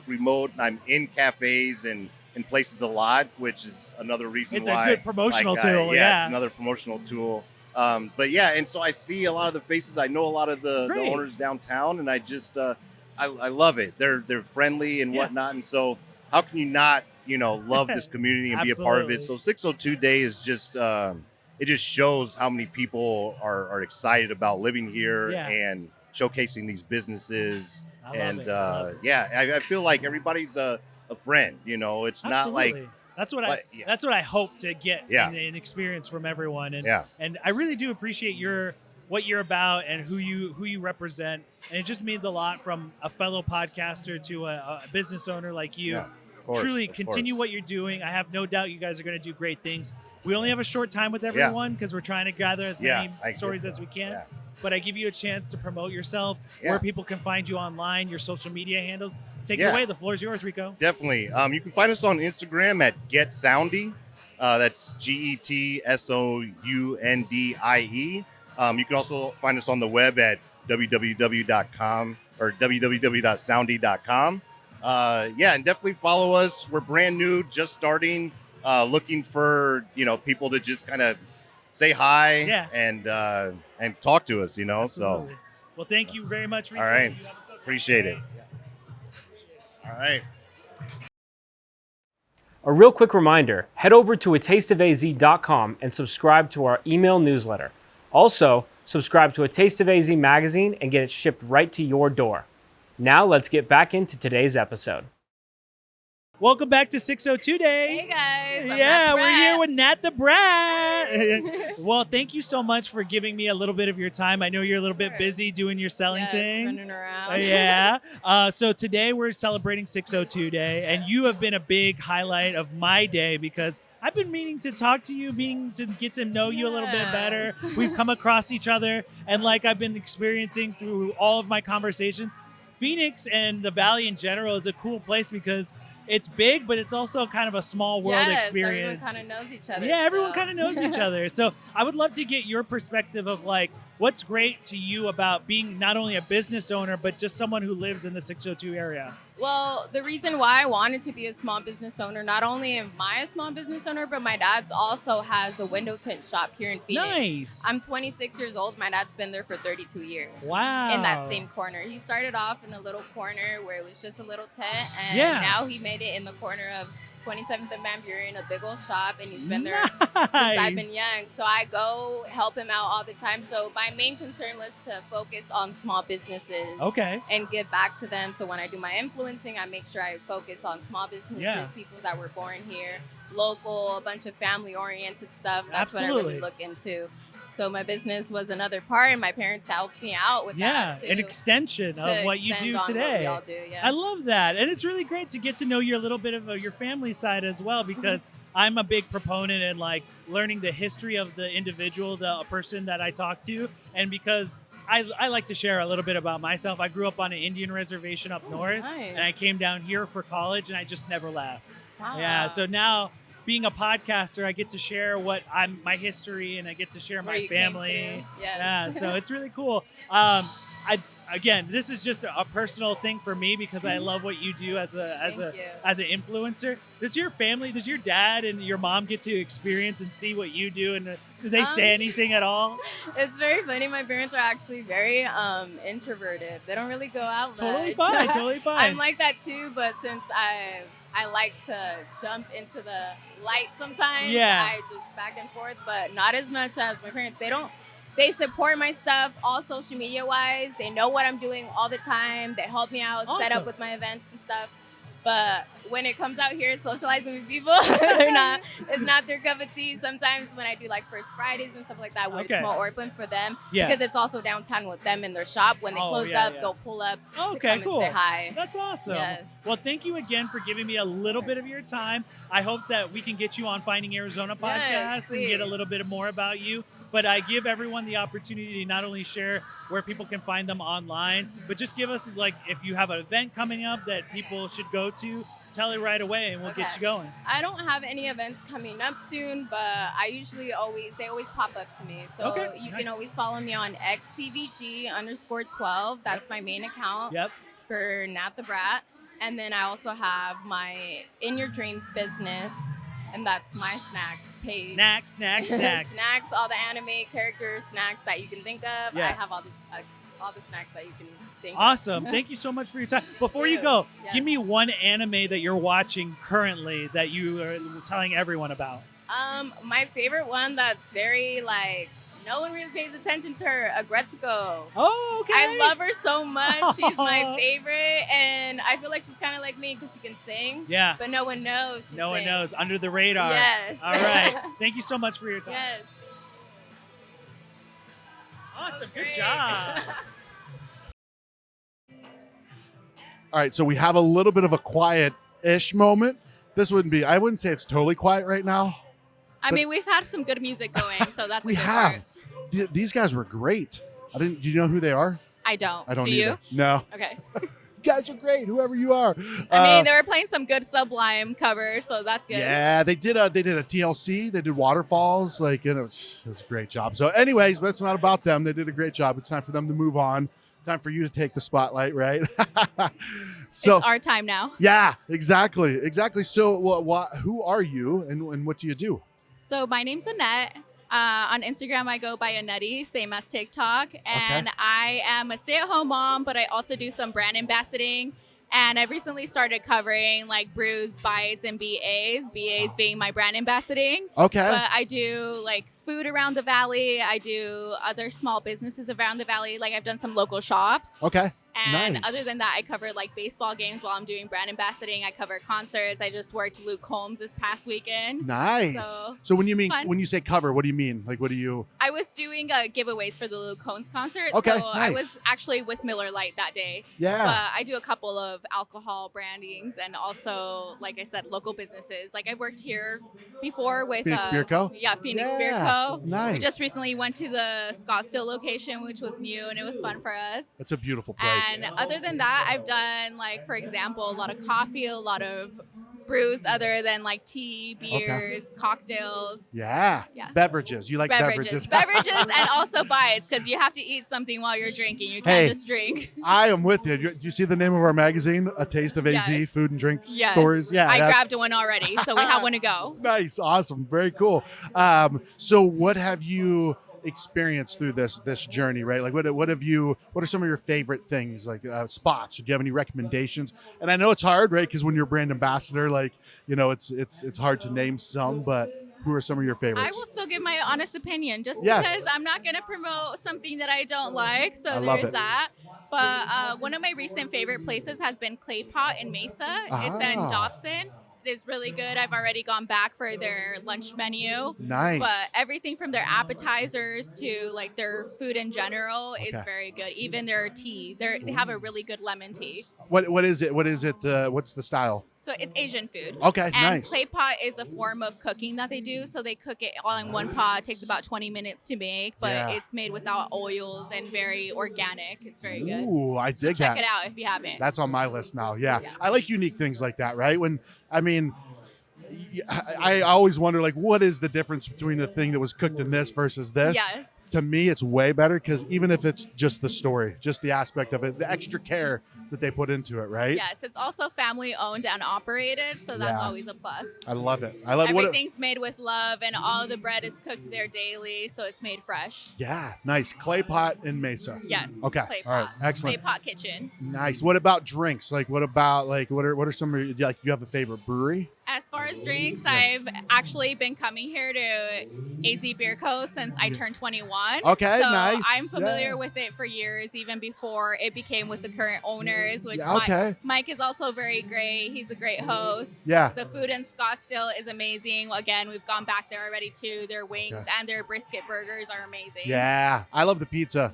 remote, and I'm in cafes and in places a lot, which is another reason it's why a good promotional tool. it's another promotional tool. And so I see a lot of the faces. I know a lot of the owners downtown, and I just I love it. They're friendly and whatnot, and so how can you not love this community and be a part of it? So 602 Day is just it just shows how many people are excited about living here and showcasing these businesses. I feel like everybody's a friend. It's not like that's what I hope to get and experience from everyone. And I really do appreciate what you're about and who you represent. And it just means a lot from a fellow podcaster to a business owner like you. Truly continue what you're doing. I have no doubt you guys are going to do great things. We only have a short time with everyone because we're trying to gather as many stories as we can. But I give you a chance to promote yourself, where people can find you online, your social media handles. Take it away. The floor is yours, Rico. Definitely. You can find us on Instagram at GetSoundy. That's GetSoundie. You can also find us on the web at www.com or www.soundy.com. And definitely follow us. We're brand new, just starting, looking for, people to just kind of say hi and talk to us, Absolutely. So. Well, thank you very much, Rico. All right. Appreciate it. All right. A real quick reminder, head over to atasteofaz.com and subscribe to our email newsletter. Also, subscribe to A Taste of AZ magazine and get it shipped right to your door. Now let's get back into today's episode. Welcome back to 602 Day. Hey guys. I'm Yeah, Nat the we're here Brat. with Nat the Brat. Well, thank you so much for giving me a little bit of your time. I know you're a little bit busy doing your selling Yes, thing. running around. Yeah. So today we're celebrating 602 Day, and you have been a big highlight of my day because I've been meaning to talk to you, meaning to get to know you a little bit better. We've come across each other, and like I've been experiencing through all of my conversations, Phoenix and the Valley in general is a cool place because it's big, but it's also kind of a small world experience. Everyone kind of knows each other. Yeah, everyone so. kind of knows each other. So I would love to get your perspective of like, what's great to you about being not only a business owner, but just someone who lives in the 602 area? Well, the reason why I wanted to be a small business owner, not only am I a small business owner, but my dad's also has a window tint shop here in Phoenix. Nice. I'm 26 years old. My dad's been there for 32 years. Wow. In that same corner. He started off in a little corner where it was just a little tent, and Yeah. now he made it in the corner of 27th and Van Buren, a big old shop, and he's been there since Nice. I've been young. So I go help him out all the time. So my main concern was to focus on small businesses. Okay. And give back to them. So when I do my influencing, I make sure I focus on small businesses, Yeah. people that were born here, local, a bunch of family-oriented stuff. That's what I Absolutely. really look into. So my business was another part, and my parents helped me out with Yeah, that too. an extension of what you extend do on what today. we all do, yeah. I love that. And it's really great to get to know your little bit of your family side as well, because I'm a big proponent in like learning the history of the individual, the person that I talk to. And because I like to share a little bit about myself. I grew up on an Indian reservation up north, nice. and I came down here for college, and I just never left. Wow. Yeah, so now being a podcaster, I get to share my history, and I get to share Where my you came family. through. Yes. Yeah, so it's really cool. Again, this is just a personal thing for me because I love what you do as Thank you. an influencer. Does your dad and your mom get to experience and see what you do, and do they say anything at all? It's very funny. My parents are actually very introverted. They don't really go out Totally much. fine, totally fine. I'm like that too, but since I like to jump into the light sometimes, Yeah. I just back and forth, but not as much as my parents. They support my stuff all social media wise. They know what I'm doing all the time. They help me out, set Awesome. up with my events and stuff. But when it comes out here socializing with people, it's not their cup of tea. Sometimes when I do like First Fridays and stuff like that, where Okay. it's more open for them, Yeah. because it's also downtown with them in their shop. When they Oh, close yeah, up, yeah. they'll pull up to Okay, come cool. and say hi. That's awesome. Yes. Well, thank you again for giving me a little bit of your time. I hope that we can get you on Finding Arizona podcast and get a please. little bit more about you. But I give everyone the opportunity to not only share where people can find them online, but just give us, like, if you have an event coming up that people should go to, tell it right away and we'll get Okay. you going. I don't have any events coming up soon, but I usually they always pop up to me. So Okay, you nice. can always follow me on xcvg_12. That's my main account Yep. for Nat the Brat. And then I also have my In Your Dreams business, and that's my snacks page. Snacks. Snacks, all the anime characters, snacks that you can think of. Yeah. I have all the snacks that you can think Awesome. of. Thank you so much for your time. Before you you. go, Yes. give me one anime that you're watching currently that you are telling everyone about. My favorite one that's very like no one really pays attention to her, Agretsuko. Oh, okay. I love her so much. She's my favorite, and I feel like she's kind of like me because she can sing. Yeah. But no one knows. She No one sings. knows. Under the radar. Yes. All right. Thank you so much for your time. Yes. Awesome. Good Great. job. All right, so we have a little bit of a quiet-ish moment. I wouldn't say it's totally quiet right now. I But- mean, we've had some good music going, so that's We a good have. part. These guys were great. Do you know who they are? I don't. I don't Do either. you? No. Okay. You guys are great, whoever you are. I mean, they were playing some good Sublime covers, so that's good. Yeah, they did a TLC. They did Waterfalls. It was a great job. So, anyways, but it's not about them. They did a great job. It's time for them to move on. Time for you to take the spotlight, right? So, It's our time now. yeah, exactly. So, who are you, and what do you do? So my name's Annette. On Instagram, I go by Annette, same as TikTok. And I am a stay-at-home mom, but I also do some brand ambassading. And I've recently started covering like brews, bites, and BAs. BAs being my brand ambassadoring. Okay. But I do like food around the valley. I do other small businesses around the valley. Like I've done some local shops. Okay. And Nice. other than that, I cover like baseball games while I'm doing brand ambassadoring. I cover concerts. I just worked Luke Combs this past weekend. Nice. So when you say cover, what do you mean? Like, what do you? I was doing giveaways for the Luke Combs concert. Okay, So nice. I was actually with Miller Lite that day. Yeah. But I do a couple of alcohol brandings and also, like I said, local businesses. Like I've worked here before with Phoenix Beer Co? Yeah, Phoenix Yeah, Beer Co. nice. We just recently went to the Scottsdale location, which was new and it was fun for us. It's a beautiful place. And other than that, I've done like, for example, a lot of coffee, a lot of brews other than like tea, beers, cocktails. Yeah. Beverages. You like beverages. Beverages and also bites because you have to eat something while you're drinking. You can't just drink. I am with you. Do you see the name of our magazine? A Taste of AZ, Yes. Food and Drink Yes. Stories. Yeah. I grabbed one already, so we have one to go. Nice. Awesome. Very cool. So what have you experienced through this journey, right? Like what are some of your favorite things, like spots? Do you have any recommendations? And I know it's hard, right? Because when you're a brand ambassador, like, it's hard to name some, but who are some of your I favorites? will still give my honest opinion just Yes. because I'm not going to promote something that I don't like. So I love there's it. that. But one of my recent favorite places has been Clay Pot in Mesa. It's in Dobson. It is really good. I've already gone back for their lunch menu. Nice. But everything from their appetizers to like their food in general is Okay. very good. Even their tea. They have a really good lemon tea. What is it? What's the style? So it's Asian food. Okay, and nice. Clay pot is a form of cooking that they do. So they cook it all in one pot. It takes about 20 minutes to make, but Yeah. it's made without oils and very organic. It's very good. Ooh, I dig Check that. it out if you haven't. That's on my list now. Yeah. I like unique things like that, right? I always wonder, like, what is the difference between a thing that was cooked in this versus this? Yes. To me, it's way better because even if it's just the story, just the aspect of it, the extra care that they put into it, right? Yes, it's also family owned and operated, so that's Yeah. always a plus. I love it. I love Everything's made with love, and all of the bread is cooked there daily, so it's made fresh. Yeah, nice. Clay pot in Mesa. Yes. Okay. Clay All right. pot. Excellent. Clay pot kitchen. Nice. What about drinks? Like, what are some of your, like, do you have a favorite brewery? As far as drinks, I've actually been coming here to AZ Beer Co. since I turned 21. Okay, so nice. I'm familiar Yeah. with it for years, even before it became with the current owners, which Yeah, okay. Mike is also very great. He's a great host. Yeah. The food in Scottsdale is amazing. Again, we've gone back there already too. Their wings Okay. and their brisket burgers are amazing. Yeah, I love the pizza.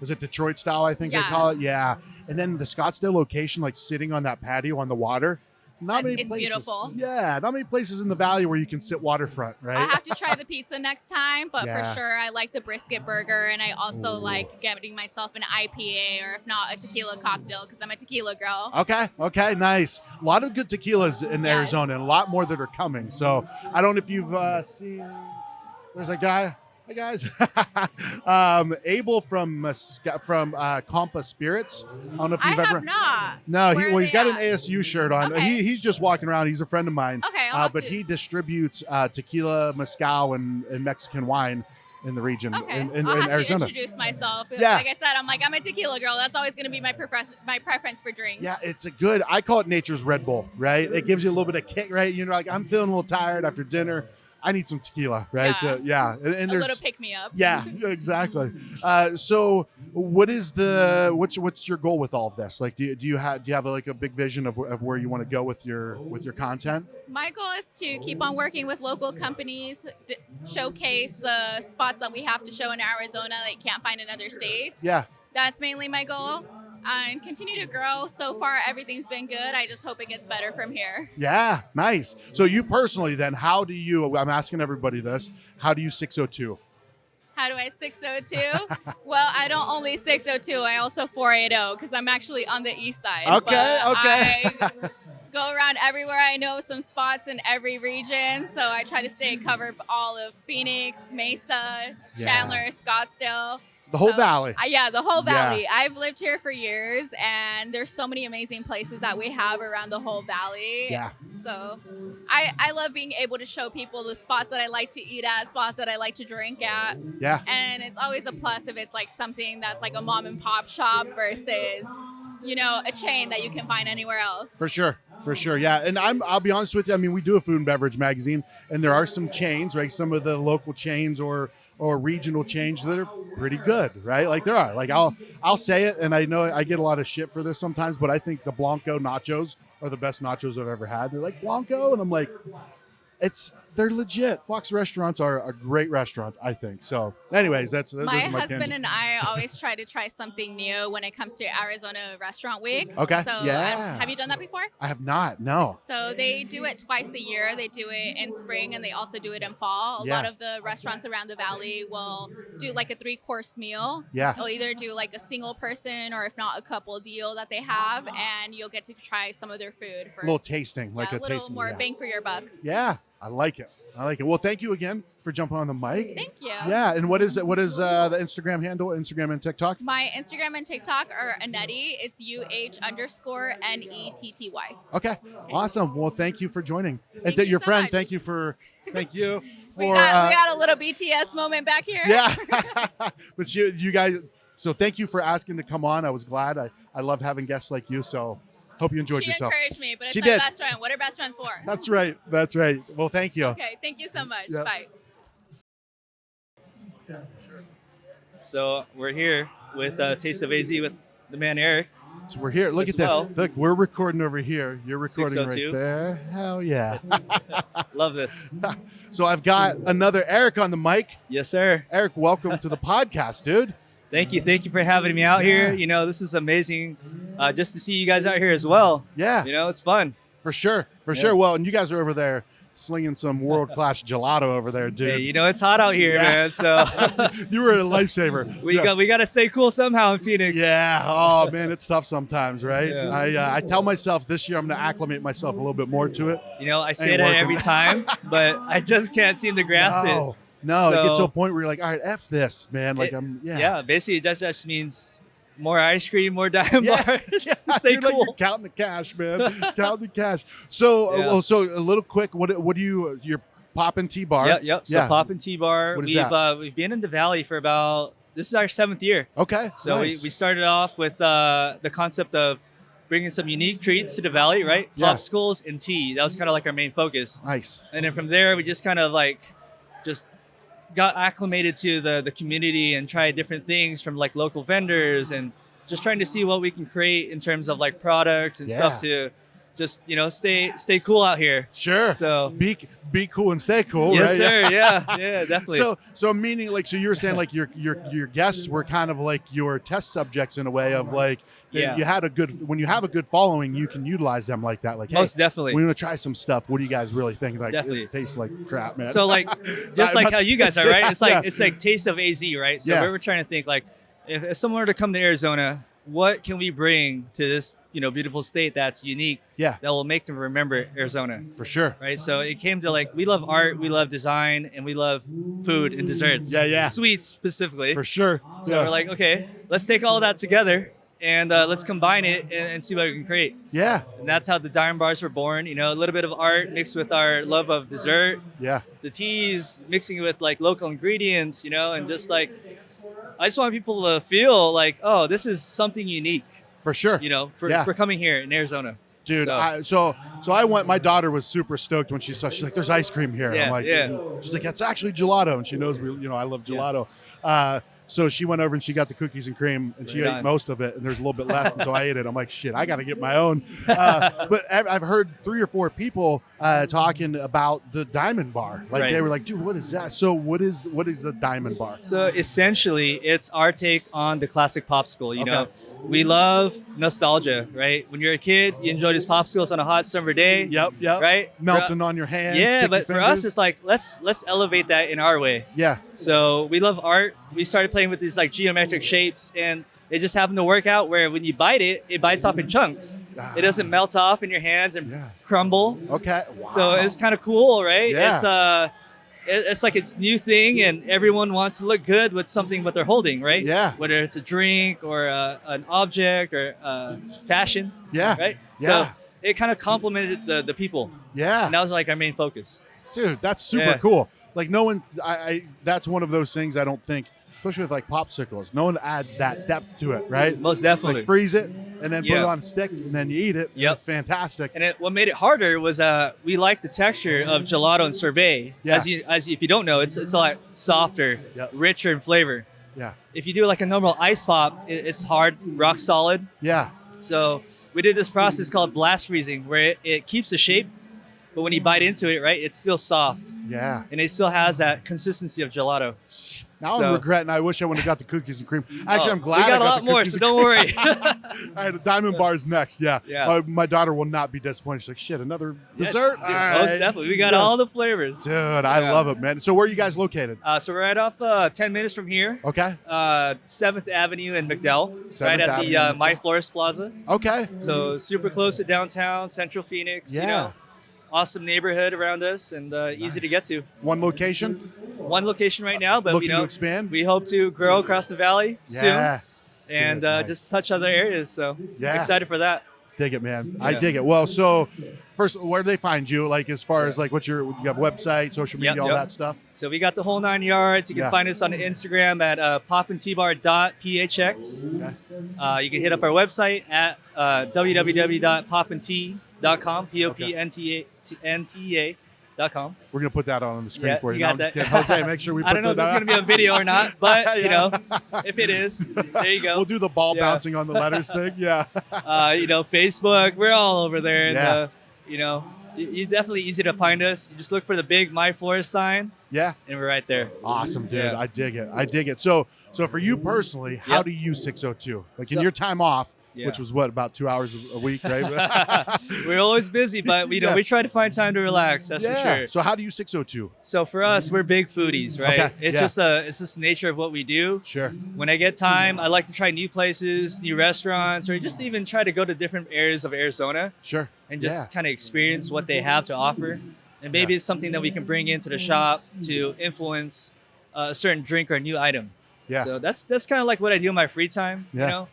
Is it Detroit style? I think they Yeah. call it. Yeah, and then the Scottsdale location, like sitting on that patio on the water. Not many It's places. beautiful. Yeah, not many places in the valley where you can sit waterfront, right? I have to try the pizza next time, but Yeah. for sure I like the brisket burger, and I also like getting myself an IPA or if not a tequila cocktail because I'm a tequila girl. Okay, nice. A lot of good tequilas in Arizona, and a lot more that are coming. So I don't know if you've seen. There's a guy. Hey guys, Abel from Compa Spirits. I don't know if I you've have ever. not. No, Where are he's they got at? an ASU shirt on. Okay. He's just walking around. He's a friend of mine. Okay, I'll have but to- he distributes tequila, mezcal, and Mexican wine in the region Okay, in I'll have Arizona. to introduce myself. Yeah. Like I said, I'm a tequila girl. That's always going to be my preference for drinks. Yeah, it's a good. I call it nature's Red Bull, right? It gives you a little bit of kick, right? You're like, I'm feeling a little tired after dinner. I need some tequila, right? Yeah. And a there's little pick me up. Yeah, exactly. So, what's your goal with all of this? Like, do you have like a big vision of where you want to go with your content? My goal is to keep on working with local companies, showcase the spots that we have to show in Arizona that you can't find in other states. Yeah. That's mainly my goal. And continue to grow. So far, everything's been good. I just hope it gets better from here. Yeah, nice. So you personally then, I'm asking everybody this, how do you 602? How do I 602? Well, I don't only 602, I also 480 because I'm actually on the east side. Okay. I go around everywhere. I know some spots in every region, so I try to stay cover all of Phoenix, Mesa, Yeah. Chandler, Scottsdale. The whole valley. Yeah, the whole Yeah. valley. I've lived here for years, and there's so many amazing places that we have around the whole valley. Yeah. So I love being able to show people the spots that I like to eat at, spots that I like to drink at. Yeah. And it's always a plus if it's like something that's like a mom and pop shop versus a chain that you can find anywhere else. For sure. Yeah. And I'll be honest with you. I mean, we do a food and beverage magazine, and there are some chains, right? Some of the local chains or regional chains that are pretty good, right? Like there are. Like I'll say it, and I know I get a lot of shit for this sometimes, but I think the Blanco nachos are the best nachos I've ever had. They're like, Blanco, and I'm like, they're legit. Fox restaurants are great restaurants, I think. So anyways, those are My my husband tangents. and I always try to try something new when it comes to Arizona Restaurant Week. Okay. So Yeah. have you done that before? I have not, no. So they do it twice a year. They do it in spring and they also do it in fall. A Yeah. lot of the restaurants around the valley will do like a 3-course meal. Yeah. They'll either do like a single person or if not a couple deal that they have, and you'll get to try some of their food for A little tasting, like a a little tasting. more yeah. bang for your buck. Yeah, I like it. Well, thank you again for jumping on the mic. Thank you. Yeah, and what is the Instagram handle, Instagram and TikTok? My Instagram and TikTok are Anetti. It's UH_NETTY. Okay, awesome. Well, thank you for joining. And you your so friend, much. thank you for We got a little BTS moment back here. Yeah, but you guys. So thank you for asking to come on. I was glad. I love having guests like you. So hope you enjoyed She yourself. encouraged me, but it's She my did. best friend. What are best friends for? That's right. Well, thank you. Okay, thank you so much. Yeah. Bye. So we're here with Taste of AZ with the man Eric. So we're here. Look As at this. well. Look, we're recording over here. You're recording right 602. there. Hell yeah. Love this. So I've got another Eric on the mic. Yes, sir. Eric, welcome to the podcast, dude. Thank you for having me out here. This is amazing, just to see you guys out here as well. Yeah. It's fun. For sure. Well, and you guys are over there slinging some world-class gelato over there, dude. Hey, it's hot out here, Yeah. man. So You were a lifesaver. we got to stay cool somehow in Phoenix. Yeah. Oh man, it's tough sometimes, right? Yeah. I tell myself this year I'm going to acclimate myself a little bit more to it. I say Ain't that working. every time, but I just can't seem to grasp it. No, it gets to So- a point where you're like, all right, F this, man. Like Yeah, basically that just means more ice cream, more Diamond Yeah. bars. Yeah, Stay you're like, cool. you're counting the cash, man. Counting the cash. So, Yeah. so a little quick. What do you? Your Poppin' Tea Bar. Yep. So Poppin' Tea Bar. What is that? We've been in the Valley for this is our 7th year. Okay. So nice. we started off with the concept of bringing some unique treats to the Valley, right? Yeah. Popsicles and tea. That was kind of like our main focus. Nice. And then from there, we just kind of just got acclimated to the community and tried different things from local vendors and just trying to see what we can create in terms of products and stuff to just stay cool out here. Sure. So be cool and stay cool. yes, right? sir. Yeah, definitely. So meaning so you were saying your guests were kind of like your test subjects in a way of Yeah. you had when you have a good following, you can utilize them like that. Like, hey, Most definitely. we want to try some stuff. What do you guys really think? Like, Definitely. this tastes like crap, man. So just like how you guys are, right? It's Yeah. it's like Taste of AZ, right? So Yeah. we were trying to think if someone were to come to Arizona, what can we bring to this beautiful state that's unique? Yeah. That will make them remember Arizona. For sure. Right. So it came to we love art, we love design, and we love food and desserts. Yeah. Sweets specifically. For sure. So Yeah. we're like, okay, let's take all of that together and let's combine it and see what we can create. Yeah. And that's how the Diamond Bars were born. A little bit of art mixed with our love of dessert. Yeah. The teas, mixing it with local ingredients, and just I just want people to feel oh, this is something unique. For sure. For coming here in Arizona. Dude, So- so I went. My daughter was super stoked when she saw. She's like, "There's ice cream here." Yeah, I'm like, yeah. She's like, "It's actually gelato," and she knows I love gelato. So she went over and she got the cookies and cream, and she Right ate on. most of it, and there's a little bit left, and so I ate it. I'm like, "Shit, I got to get my own." But I've heard 3 or 4 people talking about the Diamond Bar. Right. They were like, "Dude, what is that?" So what is the Diamond Bar? So essentially, it's our take on the classic popsicle. You know, Okay. we love nostalgia, right? When you're a kid, you enjoy these popsicles on a hot summer day. Yep. Right? Melting on your hands. Yeah, sticky but for us, fingers. it's let's elevate that in our way. Yeah. So we love art. We started playing with these geometric shapes, and it just happened to work out where when you bite it, it bites off in chunks. It doesn't melt off in your hands and crumble. Okay. Wow. So it's kind of cool, right? Yeah. It's like it's new thing, and everyone wants to look good with something what they're holding, right? Yeah. Whether it's a drink or an object or fashion. Yeah. Right. Yeah. So it kind of complemented the people. Yeah. And that was our main focus. Dude, that's super Yeah. cool. No one, that's one of those things I don't think, especially with popsicles, no one adds that depth to it, right? Most definitely. Freeze it, and then put it on a stick, and then you eat it. Yep. It's fantastic. And what made it harder was we like the texture of gelato and sorbet. Yeah. If you don't know, it's a lot softer, richer in flavor. Yeah. If you do like a normal ice pop, it's hard, rock solid. Yeah. So we did this process called blast freezing, where it keeps the shape, but when you bite into it, right, it's still soft. Yeah. And it still has that consistency of gelato. Now I'm regretting. I wish I would have got the cookies and cream. Actually, I'm glad we got I got a lot the more, cookies so don't worry. I had the diamond bars next. Yeah. My daughter will not be disappointed. She's like, shit, another dessert? Dude, most definitely. We got all the flavors. Dude, I love it, man. So where are you guys located? So we're right off 10 minutes from here. Okay. 7th Avenue in McDowell, right at the My Flores Plaza. Okay. So super close to downtown, Central Phoenix. Yeah. You know, awesome neighborhood around us and easy to get to. One location? One location right now, but Looking to expand? We hope to grow across the valley Yeah. soon and Dude, nice. just touch other areas. So Yeah. excited for that. Dig it, man. Yeah. I dig it. Well, so first, where do they find you? Like as far as like you have a website, social media, all that stuff? So we got the whole 9 yards. You can find us on Instagram at popandtbar.phx. Okay. You can hit up our website at www.popandtea.com, popnta.com. We're gonna put that on the screen for you. You got I'm just that. kidding. Jose, make sure we put I don't know if that this is on. going to be a video or not, but you Yeah. know, if it is, there you go. We'll do the ball bouncing on the letters thing. Yeah. You know, Facebook, we're all over there. Yeah. And, you know, you're definitely easy to find us. You just look for the big My Flores sign. Yeah. And we're right there. Awesome, dude. Yeah. I dig it. I dig it. So for you personally, how do you use 602? Like in your time off, which was what, about 2 hours a week, right? We're always busy, but we try to find time to relax. That's for sure. So how do you 602? So for us, we're big foodies, right? Okay. It's just the nature of what we do. Sure. When I get time, I like to try new places, new restaurants, or just even try to go to different areas of Arizona. Sure. And just kind of experience what they have to offer. And maybe it's something that we can bring into the shop to influence a certain drink or a new item. Yeah. So that's kind of like what I do in my free time. Yeah. You know,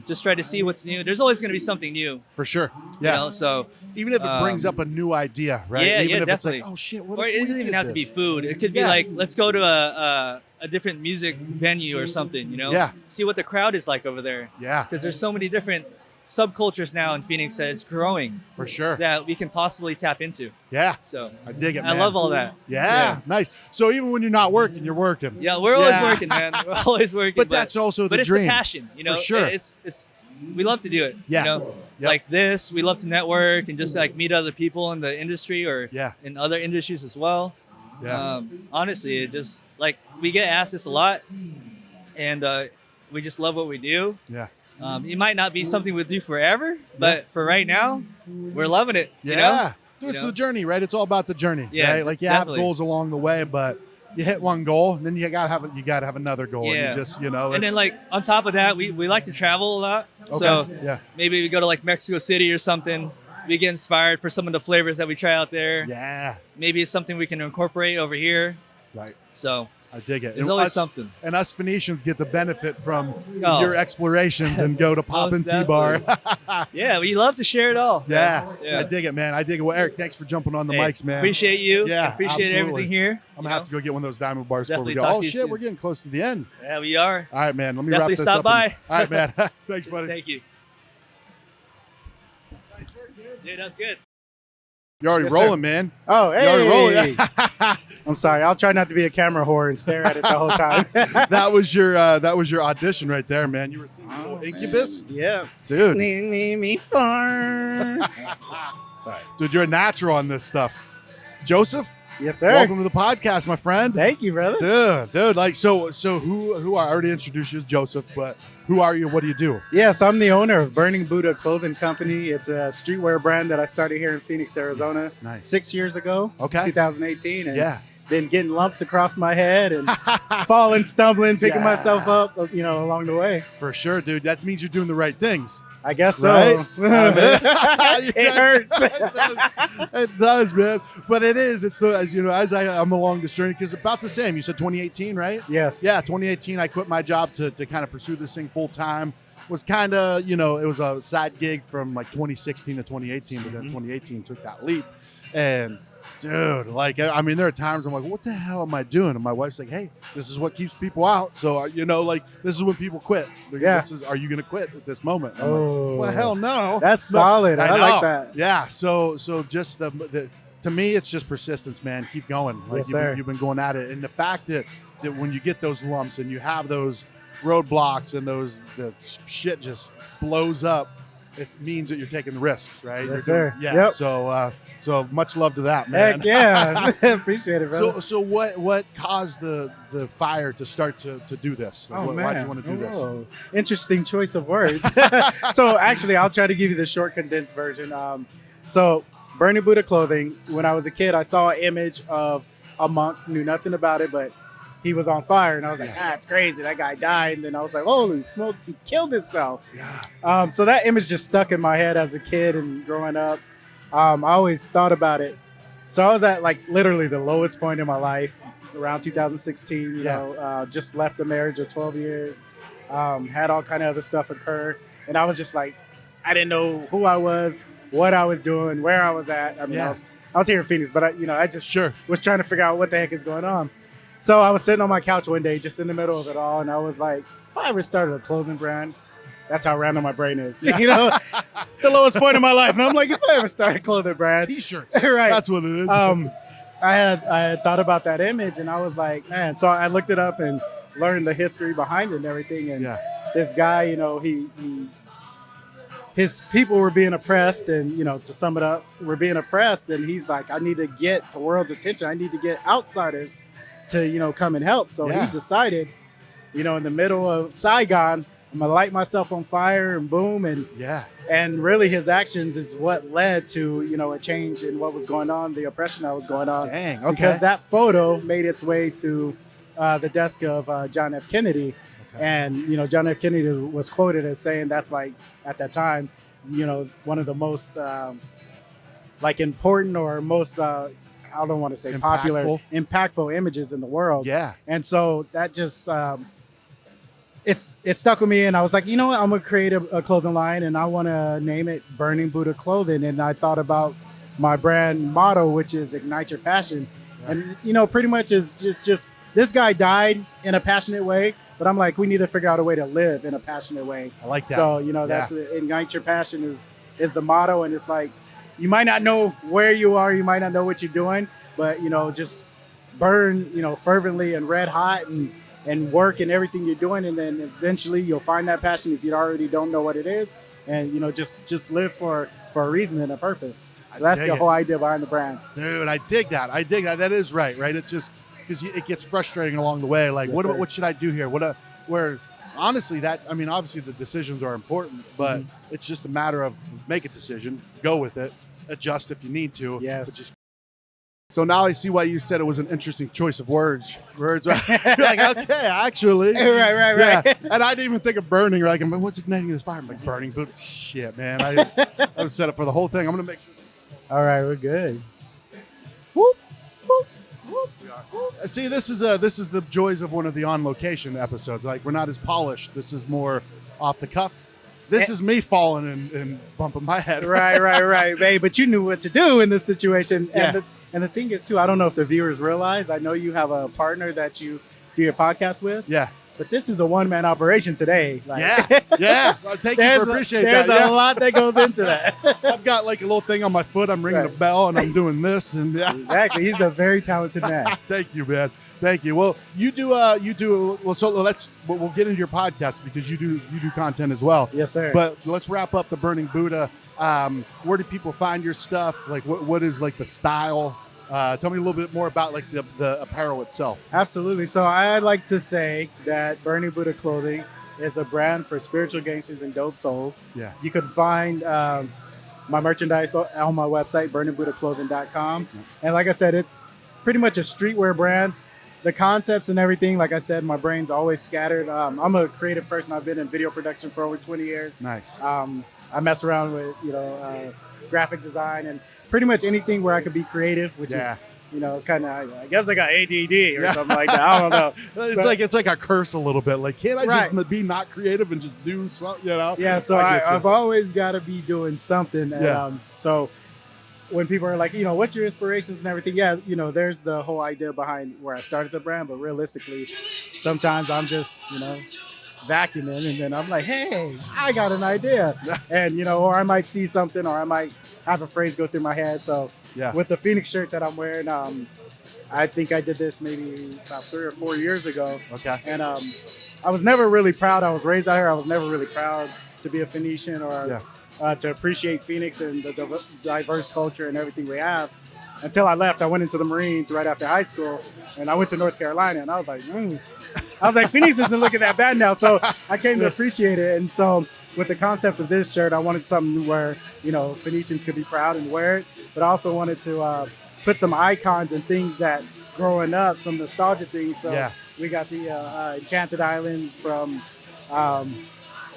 just try to see what's new. There's always going to be something new. For sure. Yeah. You know, so even if it brings up a new idea, right? Yeah, even if definitely. it's like, oh shit, what or if it we doesn't even did have to be this? food. It could be like, let's go to a different music venue or something. You know. Yeah. See what the crowd is like over there. Yeah. Because there's so many different subcultures now in Phoenix that it's growing. For sure. That we can possibly tap into. Yeah. So I dig it, I man. love all that. Yeah. Nice. So even when you're not working, you're working. Yeah, we're always working, man. We're always working. But that's also the but dream. It's the passion, you know. For sure. It's we love to do it. Yeah. You know, like this, we love to network and just like meet other people in the industry or in other industries as well. Yeah. Honestly, it just like we get asked this a lot, and we just love what we do. Yeah. It might not be something we'll do forever, but for right now, we're loving it. Yeah. You know? Dude, it's the journey, right? It's all about the journey. Yeah, Right? Like you definitely. have goals along the way, but you hit one goal, and then you gotta have another goal. Yeah. And you just, you know, And then it's- like on top of that, we like to travel a lot. Okay. So Yeah. maybe we go to like Mexico City or something. We get inspired for some of the flavors that we try out there. Yeah. Maybe it's something we can incorporate over here. Right. So I dig it. There's And always us- something. And us Phoenicians get the benefit from Oh. your explorations and go to Pop and Tea Bar. Yeah, we love to share it all. Yeah. I dig it, man. I dig it. Well, Eric, thanks for jumping on the Hey, mics, man. appreciate you. Yeah. Appreciate absolutely. everything here. I'm going to have to go get one of those diamond bars before we Definitely go. talk Oh, to you shit. soon. We're getting close to the end. Yeah, we are. All right, man. Let me Definitely wrap this stop up. by. All right, man. Thanks, buddy. Thank you. Dude, that's good. You're already Yes, rolling, sir. man. Oh, You're already rolling. hey. I'm sorry. I'll try not to be a camera whore and stare at it the whole time. that was your audition right there, man. You were singing little Incubus. Yeah. Dude. Me far. Sorry. Dude, you're a natural on this stuff. Joseph? Yes, sir. Welcome to the podcast, my friend. Thank you, brother. Dude, like so who I already introduced you as Joseph, but who are you? What do you do? Yes, I'm the owner of Burning Buddha Clothing Company. It's a streetwear brand that I started here in Phoenix, Arizona, 6 years ago. Okay. 2018. And Yeah. been getting lumps across my head and falling, stumbling, picking Yeah. myself up, along the way. For sure, dude. That means you're doing the right things. I guess so. Right? It hurts. It does, man. But it is. It's the, as I'm along this journey, because about the same. You said 2018, right? Yes. Yeah, 2018. I quit my job to kind of pursue this thing full time. Was kind of, it was a side gig from like 2016 to 2018, but then 2018 took that leap. And Dude, like, I mean, there are times I'm like, what the hell am I doing? And my wife's like, hey, this is what keeps people out. So, like, this is when people quit. Yeah. Are you going to quit at this moment? I'm Oh, like, well, hell no. That's solid. I like that. Yeah. So just to me, it's just persistence, man. Keep going. Like, Yes, you've been going at it. And the fact that when you get those lumps and you have those roadblocks and the shit just blows up, it means that you're taking the risks, right? Yes, sir. Yeah. Yep. So much love to that, man. Heck yeah. Appreciate it, brother. So what caused the fire to start to do this? Oh, man. Why'd you want to do this? Interesting choice of words. So actually, I'll try to give you the short, condensed version. So Burning Buddha Clothing, when I was a kid, I saw an image of a monk, knew nothing about it, but he was on fire. And I was like, it's crazy. That guy died. And then I was like, holy smokes, he killed himself. Yeah. So that image just stuck in my head as a kid and growing up. I always thought about it. So I was at like literally the lowest point in my life around 2016, you know, just left a marriage of 12 years, had all kind of other stuff occur. And I was just like, I didn't know who I was, what I was doing, where I was at. I mean, I was here in Phoenix, but I just was trying to figure out what the heck is going on. So I was sitting on my couch one day, just in the middle of it all. And I was like, if I ever started a clothing brand, that's how random my brain is. You know, the lowest point in my life. And I'm like, if I ever started a clothing brand. T-shirts. Right. That's what it is. I had thought about that image and I was like, man. So I looked it up and learned the history behind it and everything. And this guy, you know, his people were being oppressed, and, you know, to sum it up, were being oppressed. And he's like, I need to get the world's attention. I need to get outsiders to, you know, come and help. So he decided, you know, in the middle of Saigon, I'm gonna light myself on fire and boom. And really his actions is what led to, you know, a change in what was going on, the oppression that was going on. Dang, okay. Because that photo made its way to the desk of John F. Kennedy. Okay. And, you know, John F. Kennedy was quoted as saying that's like, at that time, you know, one of the most like important or most I don't want to say popular, impactful images in the world. Yeah. And so that just, it stuck with me. And I was like, you know what, I'm going to create a clothing line and I want to name it Burning Buddha Clothing. And I thought about my brand motto, which is Ignite Your Passion. Yeah. And, you know, pretty much is just this guy died in a passionate way, but I'm like, we need to figure out a way to live in a passionate way. I like that. So, you know, that's Ignite Your Passion is the motto. And it's like, you might not know where you are, you might not know what you're doing, but, you know, just burn, you know, fervently and red hot and work in everything you're doing. And then eventually you'll find that passion if you already don't know what it is. And, you know, just live for a reason and a purpose. So that's the whole idea behind the brand. Dude, I dig that. That is right? It's just because it gets frustrating along the way. Like, what should I do here? Where honestly, obviously the decisions are important, but it's just a matter of make a decision, go with it, adjust if you need to. Yes. So now I see why you said it was an interesting choice of words. You're like, okay, actually. Right. Yeah. And I didn't even think of burning. Like, what's igniting this fire? I'm like, burning boots. Shit, man. I was set up for the whole thing. I'm going to make sure. All right, we're good. Whoop, whoop, whoop. See, this is the joys of one of the on location episodes. Like, we're not as polished. This is more off the cuff. This is me falling and bumping my head. Right, babe. But you knew what to do in this situation. Yeah. And the thing is, too, I don't know if the viewers realize, I know you have a partner that you do your podcast with. Yeah. But this is a one-man operation today. Like, yeah. Thank you for appreciating that. There's a lot that goes into that. I've got like a little thing on my foot. I'm ringing a bell and I'm doing this. And Exactly. He's a very talented man. Thank you, man. Thank you. Well, you do. Well, so we'll get into your podcast because you do content as well. Yes, sir. But let's wrap up the Burning Buddha. Where do people find your stuff? Like, what is like the style? Tell me a little bit more about like the apparel itself. Absolutely. So I'd like to say that Burning Buddha Clothing is a brand for spiritual gangsters and dope souls. Yeah. You can find my merchandise on my website, burningbuddhaclothing.com. Nice. And like I said, it's pretty much a streetwear brand. The concepts and everything, like I said, my brain's always scattered. I'm a creative person. I've been in video production for over 20 years. Nice. I mess around with, graphic design and pretty much anything where I could be creative, which is, kind of, I guess I got ADD or something like that. I don't know. It's like a curse a little bit. Like, can't I just be not creative and just do something, Yeah, so I've always got to be doing something. And, so when people are like, what's your inspirations and everything? Yeah, there's the whole idea behind where I started the brand, but realistically, sometimes I'm just, vacuuming and then I'm like, hey, I got an idea. And, or I might see something or I might have a phrase go through my head. So with the Phoenix shirt that I'm wearing, I think I did this maybe about 3 or 4 years ago. Okay. And I was never really proud. I was raised out here. I was never really proud to be a Phoenician or to appreciate Phoenix and the diverse culture and everything we have. Until I left, I went into the Marines right after high school, and I went to North Carolina, and I was like, Phoenix isn't looking that bad now. So I came to appreciate it. And so with the concept of this shirt, I wanted something where, Phoenicians could be proud and wear it, but I also wanted to put some icons and things that growing up, some nostalgia things. So we got the Enchanted Island from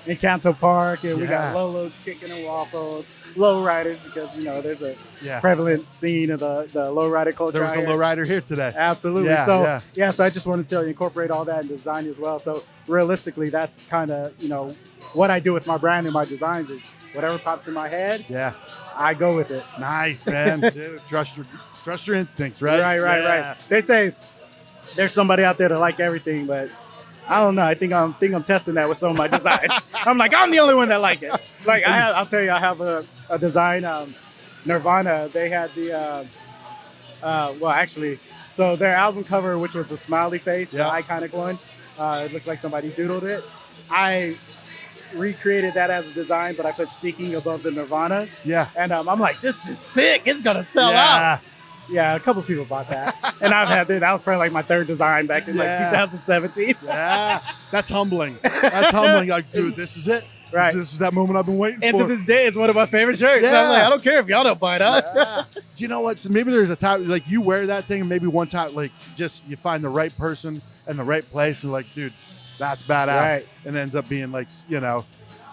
Encanto Park, and we got Lolo's Chicken and Waffles, lowriders, because there's a prevalent scene of the lowrider culture. There was a lowrider here today. Absolutely. So I just wanted to incorporate all that in design as well. So realistically, that's kind of what I do with my brand and my designs is whatever pops in my head. I go with it. Nice, man. Dude, trust your instincts, right? Right. They say there's somebody out there to like everything, but I don't know. I think I'm testing that with some of my designs. I'm like, I'm the only one that like it. Like I'll tell you, I have a design. Nirvana. They had the so their album cover, which was the smiley face, the iconic one. It looks like somebody doodled it. I recreated that as a design, but I put "Seeking" above the Nirvana. And I'm like, this is sick. It's gonna sell out. Yeah, a couple people bought that. And I've had that was probably like my third design back in like 2017. That's humbling. That's humbling. Like, dude, this is it. Right. This is that moment I've been waiting and for. And to this day, it's one of my favorite shirts. So I'm like, I don't care if y'all don't buy it up. You know what? So maybe there's a time, like you wear that thing and maybe one time, like just you find the right person and the right place and like, dude, that's badass. Right. And it ends up being like,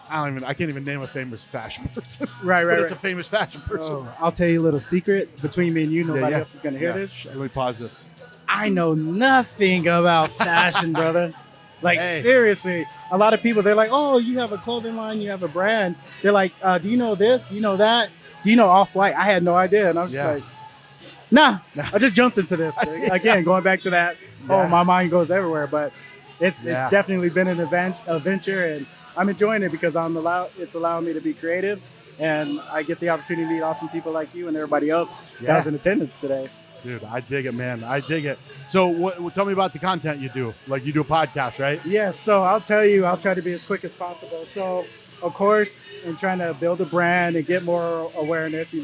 I can't even name a famous fashion person. Right. It's a famous fashion person. Oh, I'll tell you a little secret between me and you. Nobody else is going to hear this. Let me pause this. I know nothing about fashion, brother. Like, seriously. A lot of people, they're like, oh, you have a clothing line, you have a brand. They're like, do you know this? Do you know that? Do you know Off-White? I had no idea. And I'm just like, nah. I just jumped into this. Again, going back to that, my mind goes everywhere. But it's definitely been a venture, and I'm enjoying it because it's allowing me to be creative, and I get the opportunity to meet awesome people like you and everybody else that was in attendance today. Dude, I dig it, man. I dig it. So tell me about the content you do. Like you do a podcast, right? Yes. So I'll tell you, I'll try to be as quick as possible. So, of course, in trying to build a brand and get more awareness,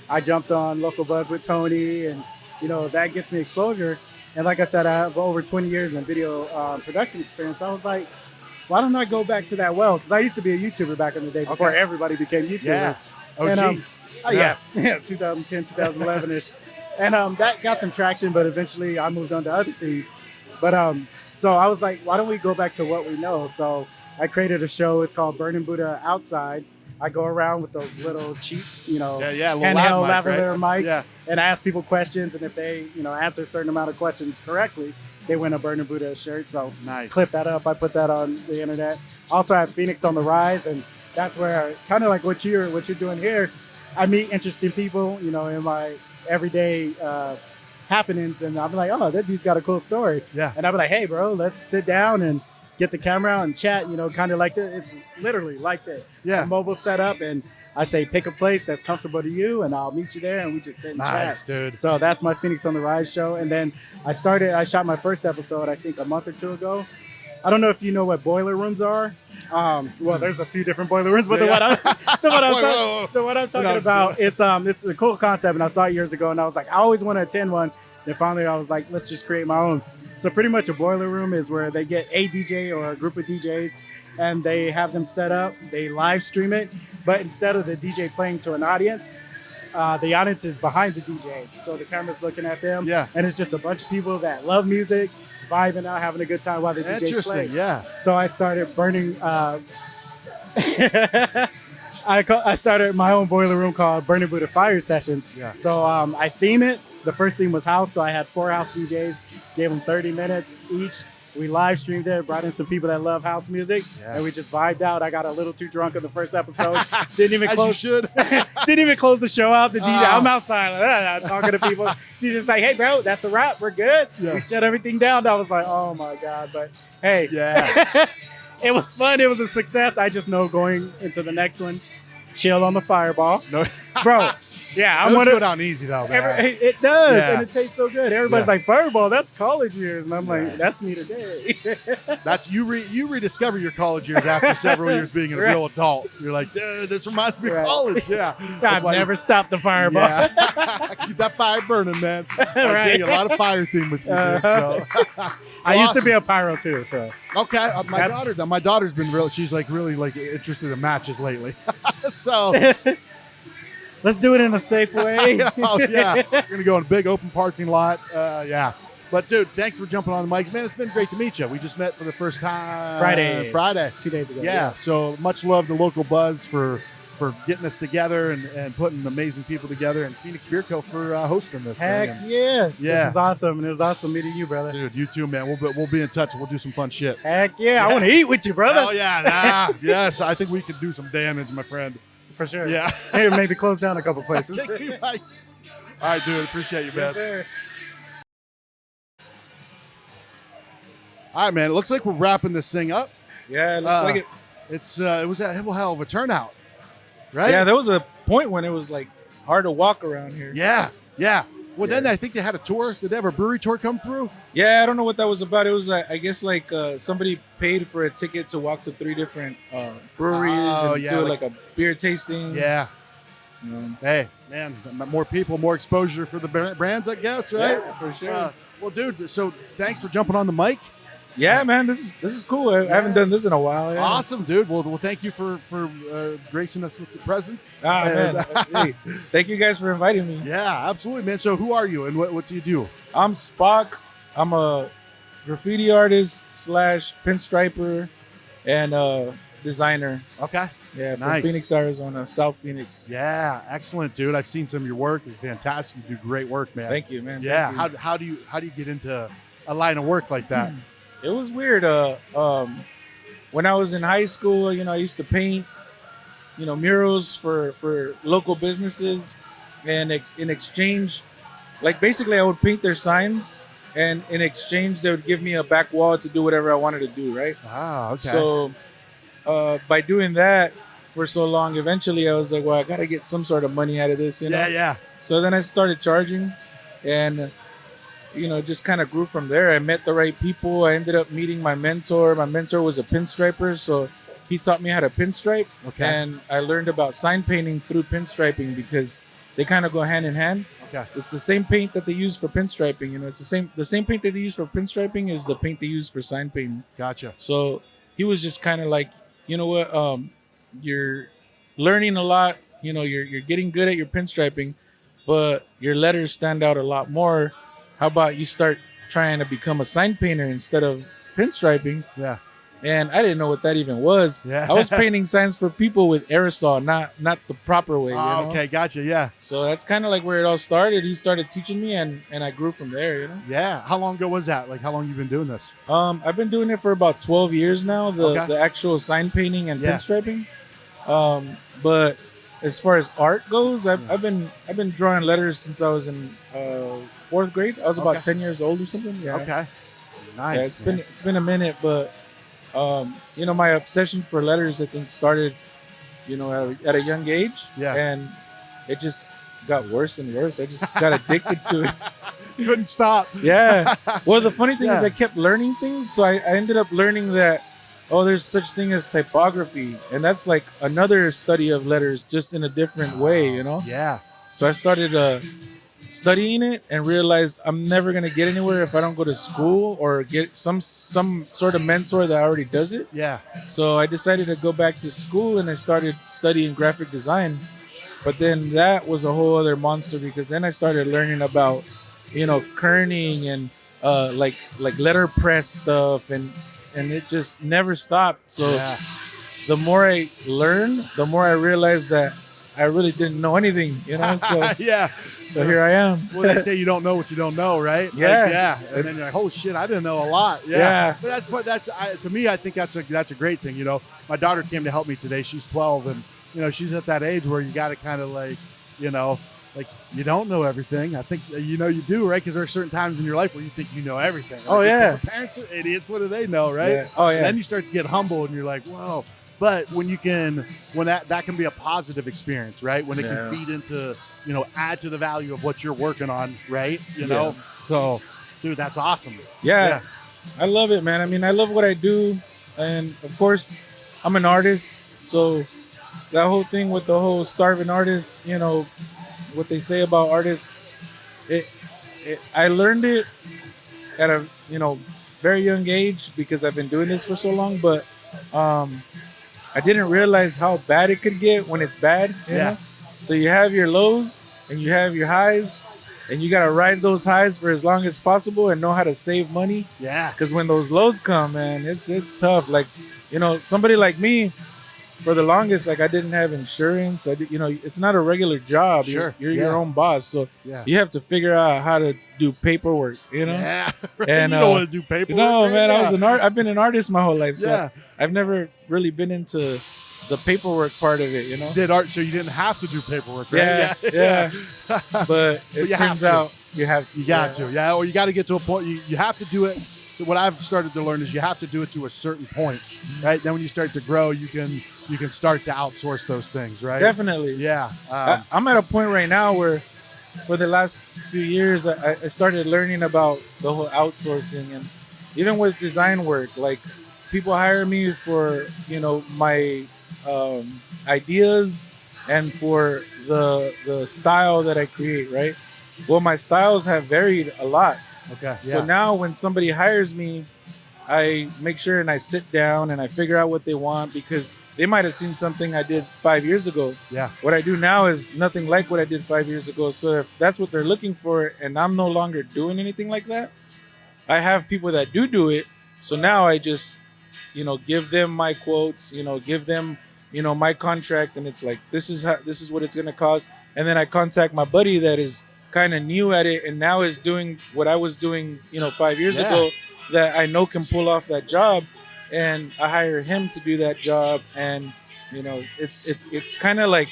I jumped on Local Buzz with Tony, and, that gets me exposure. And like I said, I have over 20 years in video production experience. I was like, why don't I go back to that well? Because I used to be a YouTuber back in the day before everybody became YouTubers. OG. And, 2010, 2011-ish. And that got some traction, but eventually I moved on to other things. But so I was like, why don't we go back to what we know? So I created a show. It's called Burning Buddha Outside. I go around with those little cheap, handheld lavalier mics and ask people questions. And if they, answer a certain amount of questions correctly, they win a Burning Buddha shirt. So clip that up. I put that on the internet. Also have Phoenix on the Rise, and that's where kind of like what you're doing here. I meet interesting people, in my everyday happenings, and I'm like, oh, that dude's got a cool story. And I'm like, hey, bro, let's sit down and get the camera out and chat. Kind of like this. It's literally like this. A mobile setup, and I say pick a place that's comfortable to you, and I'll meet you there, and we just sit and chat. Dude. So that's my Phoenix on the Rise show. And then I shot my first episode, I think a month or two ago. I don't know if you know what boiler rooms are. Well, there's a few different boiler rooms, but the one I'm talking about, it's a cool concept, and I saw it years ago, and I was like, I always want to attend one. And finally, I was like, let's just create my own. So pretty much a boiler room is where they get a DJ or a group of DJs, and they have them set up. They live stream it, but instead of the DJ playing to an audience, the audience is behind the DJ. So the camera's looking at them, and it's just a bunch of people that love music, vibing out, having a good time while the DJ's playing. So I started burning. I started my own boiler room called Burning Buddha Fire Sessions. So I theme it. The first theme was house, so I had 4 house DJs, gave them 30 minutes each, We live streamed it, brought in some people that love house music, and we just vibed out. I got a little too drunk on the first episode. Didn't even close. Should. Didn't even close the show out. The DJ, I'm outside talking to people. DJ's like, "Hey, bro, that's a wrap. We're good." We shut everything down. I was like, "Oh my god!" But hey, it was fun. It was a success. I just know going into the next one, chill on the Fireball. No, bro. Yeah, I'm gonna go down easy though, man. It does, and it tastes so good. Everybody's like, Fireball, that's college years, and I'm like, that's me today. That's you rediscover your college years after several years being a real adult. You're like, dude, this reminds me of college. Yeah, I've never stopped the Fireball. Yeah. Keep that fire burning, man. I dig a lot of fire theme with you. Dude, so. I used to be a pyro too, so okay. My daughter's been she's really interested in matches lately. So. Let's do it in a safe way. Oh, yeah. We're going to go in a big open parking lot. Yeah. But, dude, thanks for jumping on the mics. Man, it's been great to meet you. We just met for the first time. Friday. 2 days ago. Yeah. So much love to Local Buzz for getting us together and putting amazing people together, and Phoenix Beer Co. for hosting this Heck thing. yes. Yeah. This is awesome, and it was awesome meeting you, brother. Dude, you too, man. We'll be in touch. We'll do some fun shit. Heck yeah. I want to eat with you, brother. Oh, yeah. Yes. I think we could do some damage, my friend. For sure. Yeah. Hey, maybe close down a couple places. Thank you, Mike. All right, dude. Appreciate you, man. Yes, sir. All right, man. It looks like we're wrapping this thing up. Yeah, it looks like it. It was a hell of a turnout, right? Yeah, there was a point when it was like hard to walk around here. Yeah. Well, then I think they had a tour. Did they have a brewery tour come through? Yeah, I don't know what that was about. It was, I guess, like somebody paid for a ticket to walk to 3 different breweries and do like a beer tasting. Yeah. Hey, man, more people, more exposure for the brands, I guess, right? Yeah, for sure. Well, dude, so thanks for jumping on the mic. Yeah, man, this is cool. I haven't done this in a while. Yeah. Awesome, dude. Well, thank you for gracing us with your presence. Man. Hey, thank you guys for inviting me. Yeah, absolutely, man. So who are you and what do you do? I'm Spock. I'm a graffiti artist / pinstriper and designer. Okay. Yeah, from Nice. Phoenix, Arizona, South Phoenix. Yeah, excellent, dude. I've seen some of your work. It's fantastic. You do great work, man. Thank you, man. Yeah. Thank you. How do you get into a line of work like that? It was weird. When I was in high school, I used to paint, murals for local businesses, and in exchange, like basically I would paint their signs, and in exchange they would give me a back wall to do whatever I wanted to do, right? Ah, okay. So by doing that for so long, eventually I was like, well, I gotta get some sort of money out of this, Yeah. So then I started charging, and just kind of grew from there. I met the right people. I ended up meeting my mentor. My mentor was a pinstriper, so he taught me how to pinstripe. Okay. And I learned about sign painting through pinstriping because they kind of go hand in hand. Okay. It's the same paint that they use for pinstriping. It's the same paint that they use for pinstriping is the paint they use for sign painting. Gotcha. So he was just kind of like, you know what, you're learning a lot. You're getting good at your pinstriping, but your letters stand out a lot more. How about you start trying to become a sign painter instead of pinstriping? Yeah. And I didn't know what that even was. Yeah. I was painting signs for people with aerosol, not the proper way. Okay, gotcha. Yeah. So that's kind of like where it all started. He started teaching me, and I grew from there. Yeah. How long ago was that? Like, how long you been doing this? I've been doing it for about 12 years now. The actual sign painting and pinstriping. But as far as art goes, I've been drawing letters since I was in 4th grade. I was about 10 years old or something. Yeah. Okay. Nice. Yeah, it's been a minute, but my obsession for letters, I think, started, at a young age. Yeah. And it just got worse and worse. I just got addicted to it. You couldn't stop. Yeah. Well, the funny thing is I kept learning things. So I ended up learning that, there's such thing as typography. And that's like another study of letters, just in a different way, Yeah. So I started studying it and realized I'm never going to get anywhere if I don't go to school or get some sort of mentor that already does it. Yeah. So I decided to go back to school, and I started studying graphic design. But then that was a whole other monster, because then I started learning about, kerning and like letterpress stuff, and it just never stopped. So the more I learned, the more I realized that I really didn't know anything, you know. So yeah. So here I am. Well, they say you don't know what you don't know, right? Yeah. Yeah. And then you're like, oh shit, I didn't know a lot. Yeah. But that's to me, I think that's a great thing. You know, my daughter came to help me today. She's 12, and you know, she's at that age where you got to kind of like, you know, like you don't know everything. I think you know you do, right? Because there are certain times in your life where you think you know everything. Right? Oh yeah. Parents are idiots. What do they know, right? Yeah. Oh yeah. And then you start to get humble, and you're like, whoa. But when that can be a positive experience, right? When it can feed into, you know, add to the value of what you're working on, right? You know, so, dude, that's awesome. Yeah, I love it, man. I mean, I love what I do, and of course, I'm an artist, so that whole thing with the whole starving artist, you know, what they say about artists, I learned it at a very young age because I've been doing this for so long, but I didn't realize how bad it could get when it's bad. You know? So you have your lows and you have your highs, and you gotta ride those highs for as long as possible and know how to save money. Yeah. Because when those lows come, man, it's tough. Like, you know, somebody like me, for the longest, like I didn't have insurance. It's not a regular job. Sure. You're your own boss, so you have to figure out how to do paperwork. You know. Yeah. And you don't want to do paperwork. No, man. Yeah. I've been an artist my whole life, so I've never really been into the paperwork part of it. You know. Did art, so you didn't have to do paperwork, right? Yeah. But it turns out you have to. You got to. Yeah. Or you got to get to a point. You have to do it. What I've started to learn is you have to do it to a certain point, right? Then when you start to grow, you can start to outsource those things, right? Definitely. Yeah. I'm at a point right now where for the last few years, I started learning about the whole outsourcing, and even with design work, like people hire me for, you know, my ideas and for the style that I create, right? Well, my styles have varied a lot. Okay. So now when somebody hires me, I make sure and I sit down and I figure out what they want, because they might have seen something I did 5 years ago. Yeah. What I do now is nothing like what I did 5 years ago. So if that's what they're looking for and I'm no longer doing anything like that, I have people that do it. So now I just, you know, give them my quotes, you know, give them, you know, my contract, and it's like, this is what it's going to cost. And then I contact my buddy that is kind of new at it and now is doing what I was doing, you know, 5 years ago, that I know can pull off that job, and I hire him to do that job. And you know, it's kind of like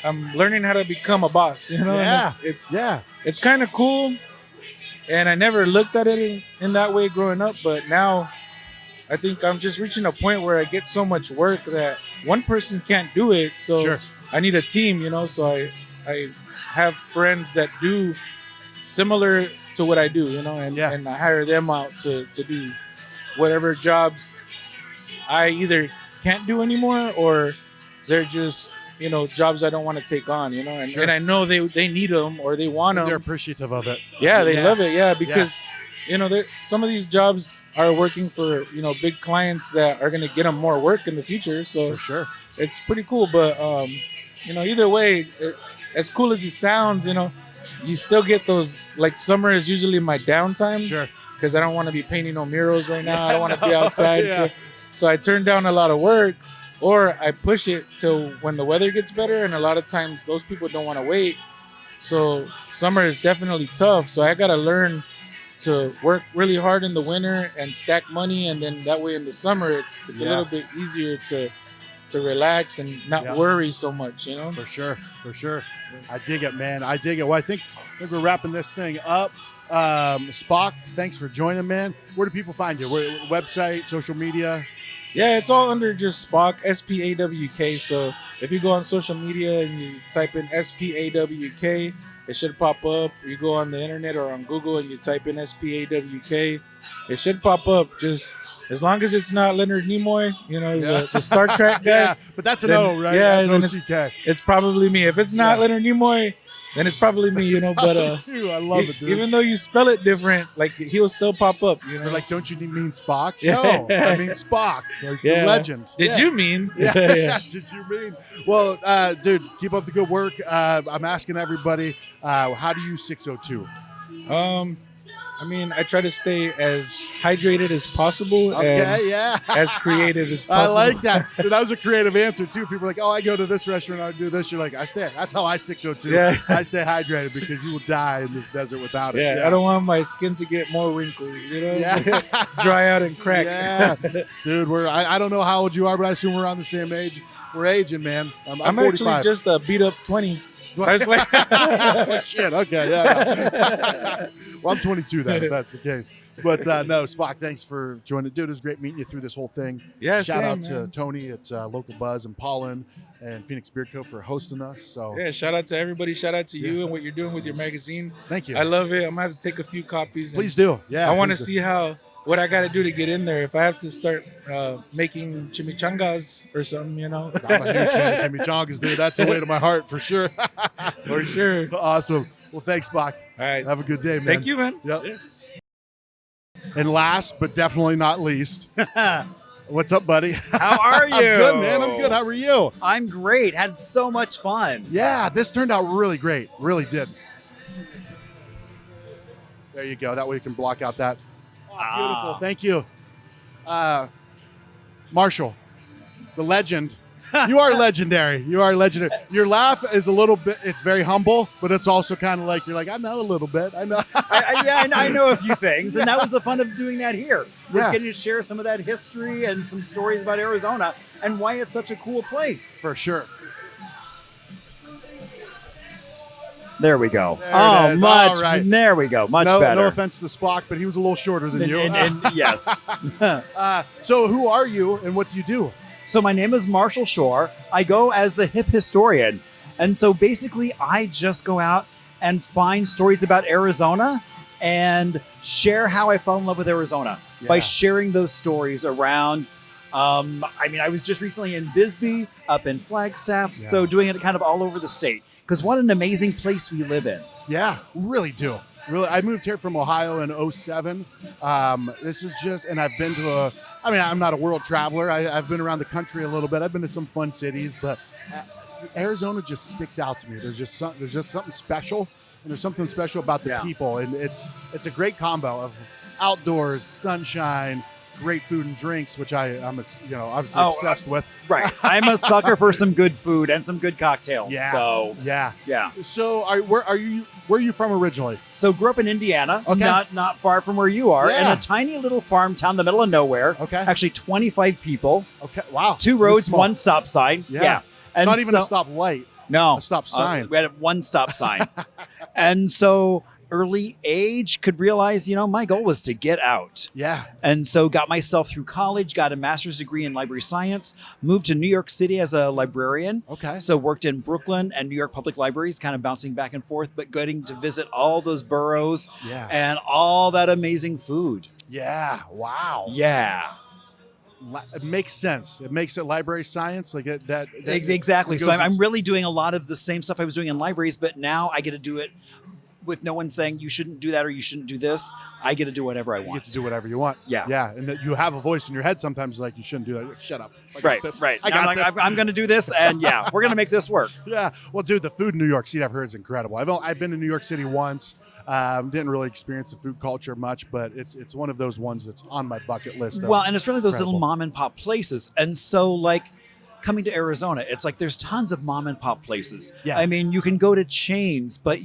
I'm learning how to become a boss, you know. Yeah. And it's kind of cool, and I never looked at it in that way growing up, but now I think I'm just reaching a point where I get so much work that one person can't do it, so I need a team, you know. So I have friends that do similar to what I do, you know, and I hire them out to do whatever jobs I either can't do anymore, or they're just, you know, jobs I don't want to take on, you know, and I know they need them or they want them. They're appreciative of it. Yeah, they love it. Because you know, some of these jobs are working for, you know, big clients that are going to get them more work in the future. So for sure, it's pretty cool. But you know, either way, as cool as it sounds, you know, you still get those, like, summer is usually my downtime. Sure. Because I don't want to be painting no murals right now. I don't want to be outside. So I turn down a lot of work, or I push it till when the weather gets better. And a lot of times those people don't want to wait. So summer is definitely tough. So I got to learn to work really hard in the winter and stack money. And then that way in the summer, it's a little bit easier to relax and not worry so much, you know? For sure. I dig it, man. I dig it. Well, I think we're wrapping this thing up. Spock, thanks for joining, man. Where do people find you? Website, social media? Yeah, it's all under just Spock, SPAWK. So if you go on social media and you type in SPAWK, it should pop up. You go on the internet or on Google and you type in SPAWK, it should pop up. Just as long as it's not Leonard Nimoy, you know, the Star Trek guy. But that's an O, right? Yeah, that's then it's probably me. If it's not Leonard Nimoy, then it's probably me, you know. But I love it, dude. Even though you spell it different, like, he'll still pop up, you know. They're like, don't you mean Spock? Yeah. No, I mean Spock, like the legend. Did you mean? Yeah. Did you mean? Well, dude, keep up the good work. I'm asking everybody, how do you 602? I mean, I try to stay as hydrated as possible and as creative as possible. I like that. That was a creative answer too. People are like, "Oh, I go to this restaurant, I do this." You're like, "I stay." That's how I 602. Yeah. I stay hydrated because you will die in this desert without it. Yeah, I don't want my skin to get more wrinkles, Yeah. dry out and crack. Yeah, dude. I don't know how old you are, but I assume we're around the same age. We're aging, man. I'm actually 45. just a beat up 20. I was like, shit. Okay, yeah. Well, I'm 22 then, if that's the case. But no, Spock, thanks for joining. Dude, it was great meeting you through this whole thing. Yeah, shout out same, to man. Tony at Local Buzz and Paulin and Phoenix Beer Co. for hosting us. So yeah, shout out to everybody. Shout out to you and what you're doing with your magazine. Thank you. I love it. I'm gonna have to take a few copies. Please do. Yeah, I want to please see what I got to do to get in there. If I have to start making chimichangas or something, I'm a huge fan of chimichangas, dude. That's the way to my heart for sure. For sure. Awesome. Well, thanks, Spock. All right. Have a good day, man. Thank you, man. Yep. Yeah. And last but definitely not least, what's up, buddy? How are you? I'm good, man. I'm good. How are you? I'm great. Had so much fun. Yeah, this turned out really great. Really did. There you go. That way you can block out that. Oh, beautiful. Thank you. Marshall, the legend. You are legendary. You are legendary. Your laugh is a little bit, it's very humble, but it's also kind of like, you're like, I know a little bit. I know. I know a few things, and that was the fun of doing that here. Was Yeah. getting to share some of that history and some stories about Arizona and why it's such a cool place. For sure. There we go. There it is. Much. All right. There we go. Much no, better. No offense to Spock, but he was a little shorter than you. And yes. So who are you and what do you do? So my name is Marshall Shore. I go as the hip historian. And so basically I just go out and find stories about Arizona and share how I fell in love with Arizona by sharing those stories around. I was just recently in Bisbee, up in Flagstaff, so doing it kind of all over the state. Because what an amazing place we live in. Yeah, really do. Really, I moved here from Ohio in 07. This is just, and I've been to I'm not a world traveler. I've been around the country a little bit. I've been to some fun cities, but Arizona just sticks out to me. There's just something special, and there's something special about the people, and it's a great combo of outdoors, sunshine, great food and drinks, which I'm obviously obsessed with. Right, I'm a sucker for some good food and some good cocktails. Yeah. So yeah. So where are you from originally? So grew up in Indiana, Okay. not far from where you are, Yeah. in a tiny little farm town in the middle of nowhere. Okay. Actually 25 people. Okay. Wow. 2 This roads, is small. 1 stop sign. Yeah. And Not even so- a stop light. No. A stop sign. We had 1 stop sign. And so early age could realize, my goal was to get out. Yeah. And so got myself through college, got a master's degree in library science, moved to New York City as a librarian. Okay. So worked in Brooklyn and New York public libraries, kind of bouncing back and forth, but getting to visit all those boroughs Yeah. and all that amazing food. Yeah. Wow. Yeah. It makes sense. It makes it library science like that. Exactly. it So goes I'm in- really doing a lot of the same stuff I was doing in libraries, but now I get to do it with no one saying you shouldn't do that or you shouldn't do this. I get to do whatever I You want. get to do whatever you want. Yeah. Yeah. And that you have a voice in your head sometimes like you shouldn't do that. You're like, shut up. I got Right, this. right. I got this. I'm going to do this, and we're going to make this work. Yeah. Well, dude, the food in New York City I've heard is incredible. I've been to New York City once. Didn't really experience the food culture much, but it's one of those ones that's on my bucket list. Well, and it's really those little incredible. mom and pop places. And so, coming to Arizona, it's like there's tons of mom and pop places. Yeah. I mean, you can go to chains, but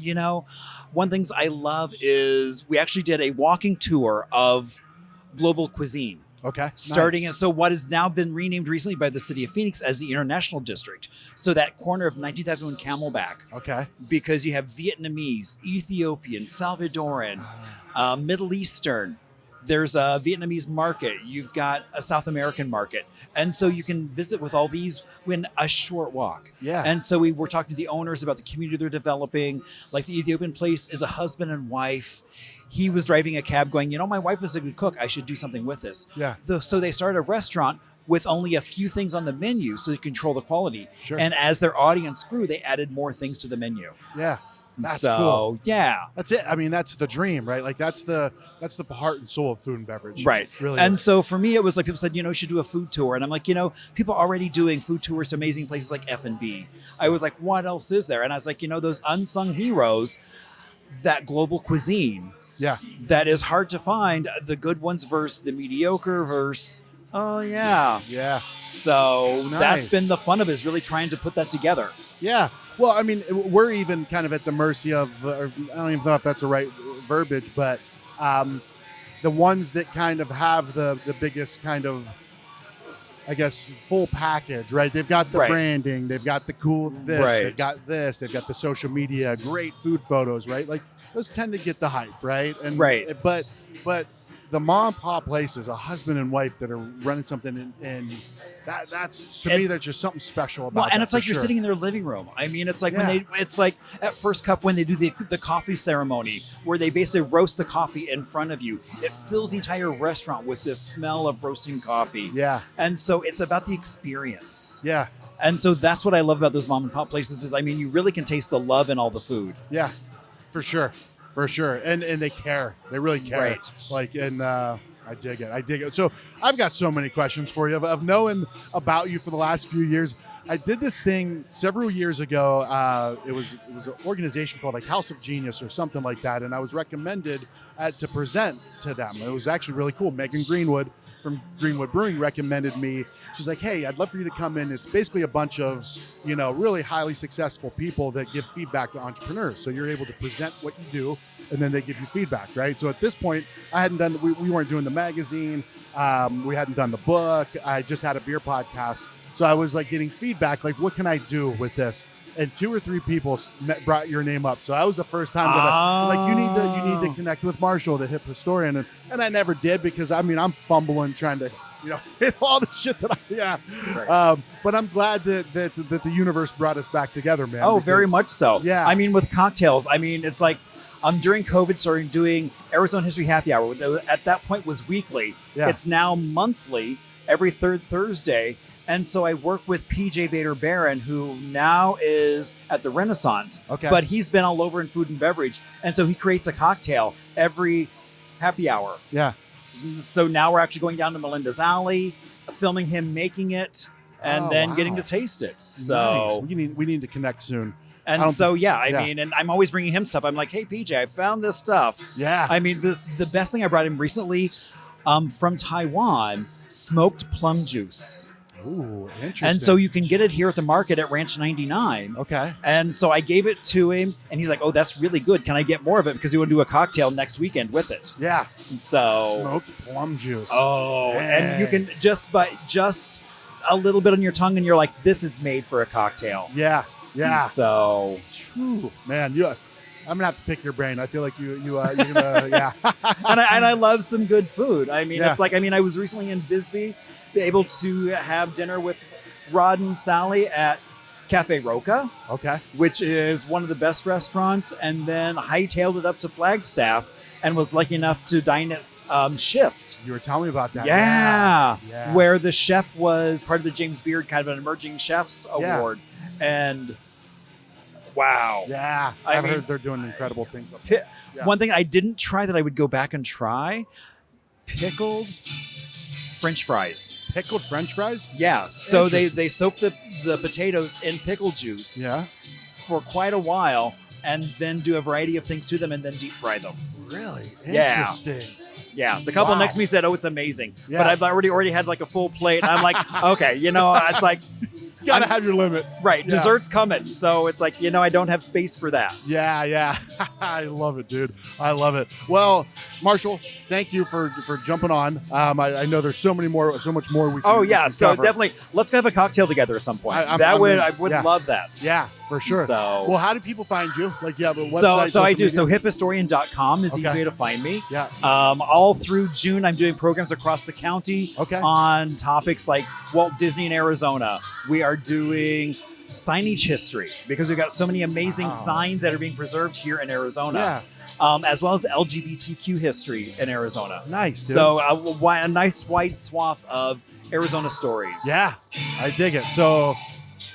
one things I love is we actually did a walking tour of global cuisine. Okay. Starting Nice. at so what has now been renamed recently by the city of Phoenix as the International District. So that corner of 19th Avenue and Camelback, Okay. because you have Vietnamese, Ethiopian, Salvadoran, Middle Eastern. There's a Vietnamese market. You've got a South American market. And so you can visit with all these in a short walk. Yeah. And so we were talking to the owners about the community they're developing. Like the Ethiopian place is a husband and wife. He was driving a cab going, my wife is a good cook. I should do something with this. Yeah. So they started a restaurant with only a few things on the menu so they control the quality. Sure. And as their audience grew, they added more things to the menu. Yeah. That's so cool. yeah. That's it. I mean, that's the dream, right? Like that's the heart and soul of food and beverage. Right. Really. And is. so for me, it was like people said, you should do a food tour. And I'm like, people are already doing food tours to amazing places like F&B. I was like, what else is there? And I was like, those unsung heroes, that global cuisine. Yeah. That is hard to find. The good ones versus the mediocre versus, oh yeah. Yeah. So Nice. that's been the fun of it, is really trying to put that together. Yeah. Well, I mean, we're even kind of at the mercy of, I don't even know if that's the right verbiage, but the ones that kind of have the biggest kind of, I guess, full package, right? They've got the branding, they've got the cool this, they've got this, they've got the social media, great food photos, right? Like those tend to get the hype, right? And but the mom and pop places, a husband and wife that are running something, and that's to me, that's just something special about. Well, and that, it's like you're sure. sitting in their living room. I mean, it's like it's like at First Cup when they do the coffee ceremony, where they basically roast the coffee in front of you. It fills the entire restaurant with this smell of roasting coffee. Yeah. And so it's about the experience. Yeah. And so that's what I love about those mom and pop places is, I mean, you really can taste the love in all the food. Yeah, for sure. For sure. And they care. They really care. Right. Like, and I dig it. So I've got so many questions for you of knowing about you for the last few years. I did this thing several years ago. It was an organization called like House of Genius or something like that. And I was recommended to present to them. It was actually really cool. Megan Greenwood from Greenwood Brewing recommended me. She's like, hey, I'd love for you to come in. It's basically a bunch of, really highly successful people that give feedback to entrepreneurs. So you're able to present what you do, and then they give you feedback, right? So at this point, I hadn't done, we weren't doing the magazine. We hadn't done the book. I just had a beer podcast. So I was like getting feedback, like, what can I do with this? And 2 or 3 people brought your name up. So that was the first time that you need to connect with Marshall, the hip historian. And I never did, because I'm fumbling trying to, hit all the shit that Right. But I'm glad that the universe brought us back together, man. Oh, very much so. Yeah. I mean, with cocktails, it's like, during COVID, started doing Arizona History Happy Hour. At that point was weekly. Yeah. It's now monthly, every third Thursday. And so I work with PJ Vader Barron, who now is at the Renaissance. Okay. But he's been all over in food and beverage. And so he creates a cocktail every happy hour. Yeah. So now we're actually going down to Melinda's Alley, filming him making it, and then getting to taste it. So nice. We need to connect soon. And so, I mean, and I'm always bringing him stuff. I'm like, hey, PJ, I found this stuff. Yeah. I mean, the best thing I brought him recently from Taiwan, smoked plum juice. Ooh, interesting. And so you can get it here at the market at Ranch 99. Okay. And so I gave it to him, and he's like, oh, that's really good. Can I get more of it? Because we want to do a cocktail next weekend with it. Yeah. And so. Smoked plum juice. Oh, and you can just a little bit on your tongue, and you're like, this is made for a cocktail. Yeah. Yeah. And so. Whew, man, I'm gonna have to pick your brain. I feel like you're gonna, yeah. and I love some good food. I mean, it's like, I was recently in Bisbee, able to have dinner with Rod and Sally at Cafe Roca. Okay. Which is one of the best restaurants, and then hightailed it up to Flagstaff and was lucky enough to dine at Shift. You were telling me about that. Yeah. Where the chef was part of the James Beard kind of an emerging chefs award. And wow. Yeah. I've heard they're doing incredible things up there. One thing I didn't try that I would go back and try, pickled French fries. Pickled French fries? Yeah. So they soak the potatoes in pickle juice for quite a while, and then do a variety of things to them, and then deep fry them. Really? Yeah. Interesting. Yeah. The couple next to me said, oh, it's amazing. Yeah. But I've already had like a full plate. I'm like, okay, it's like, gotta have your limit. Right. Yeah. Dessert's coming. So it's like, I don't have space for that. Yeah. I love it, dude. I love it. Well, Marshall, thank you for jumping on. I know there's so much more we can Oh, yeah. we can So cover. definitely, let's have a cocktail together at some point. I would love that. Yeah, for sure. So, well, how do people find you? Like, you have a website? So I do. Media? So hiphistorian.com is the easy way to find me. Yeah. All through June, I'm doing programs across the county on topics like Walt Disney in Arizona. We are doing signage history because we've got so many amazing signs that are being preserved here in Arizona. Yeah. As well as LGBTQ history in Arizona. Nice, dude. So a nice wide swath of Arizona stories. Yeah, I dig it. So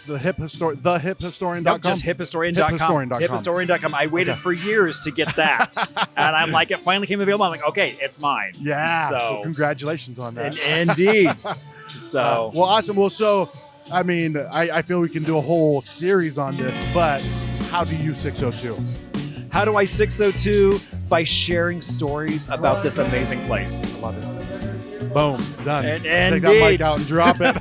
theHipHistorian.com? Nope, just hiphistorian.com. Hiphistorian.com. I waited for years to get that. And I'm like, it finally came available. I'm like, okay, it's mine. Yeah. So well, congratulations on that. Indeed. So. Well, awesome. Well, so, I mean, I feel we can do a whole series on this, but how do you 602? How do I 602? By sharing stories about this amazing place. I love it. Boom, done. And take that mic out and drop it.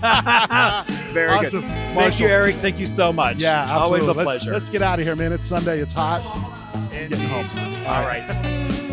Very awesome. good. Marshall. Thank you, Eric. Thank you so much. Yeah, absolutely. Always a pleasure. Let's get out of here, man. It's Sunday. It's hot. Indeed. Getting home. All right.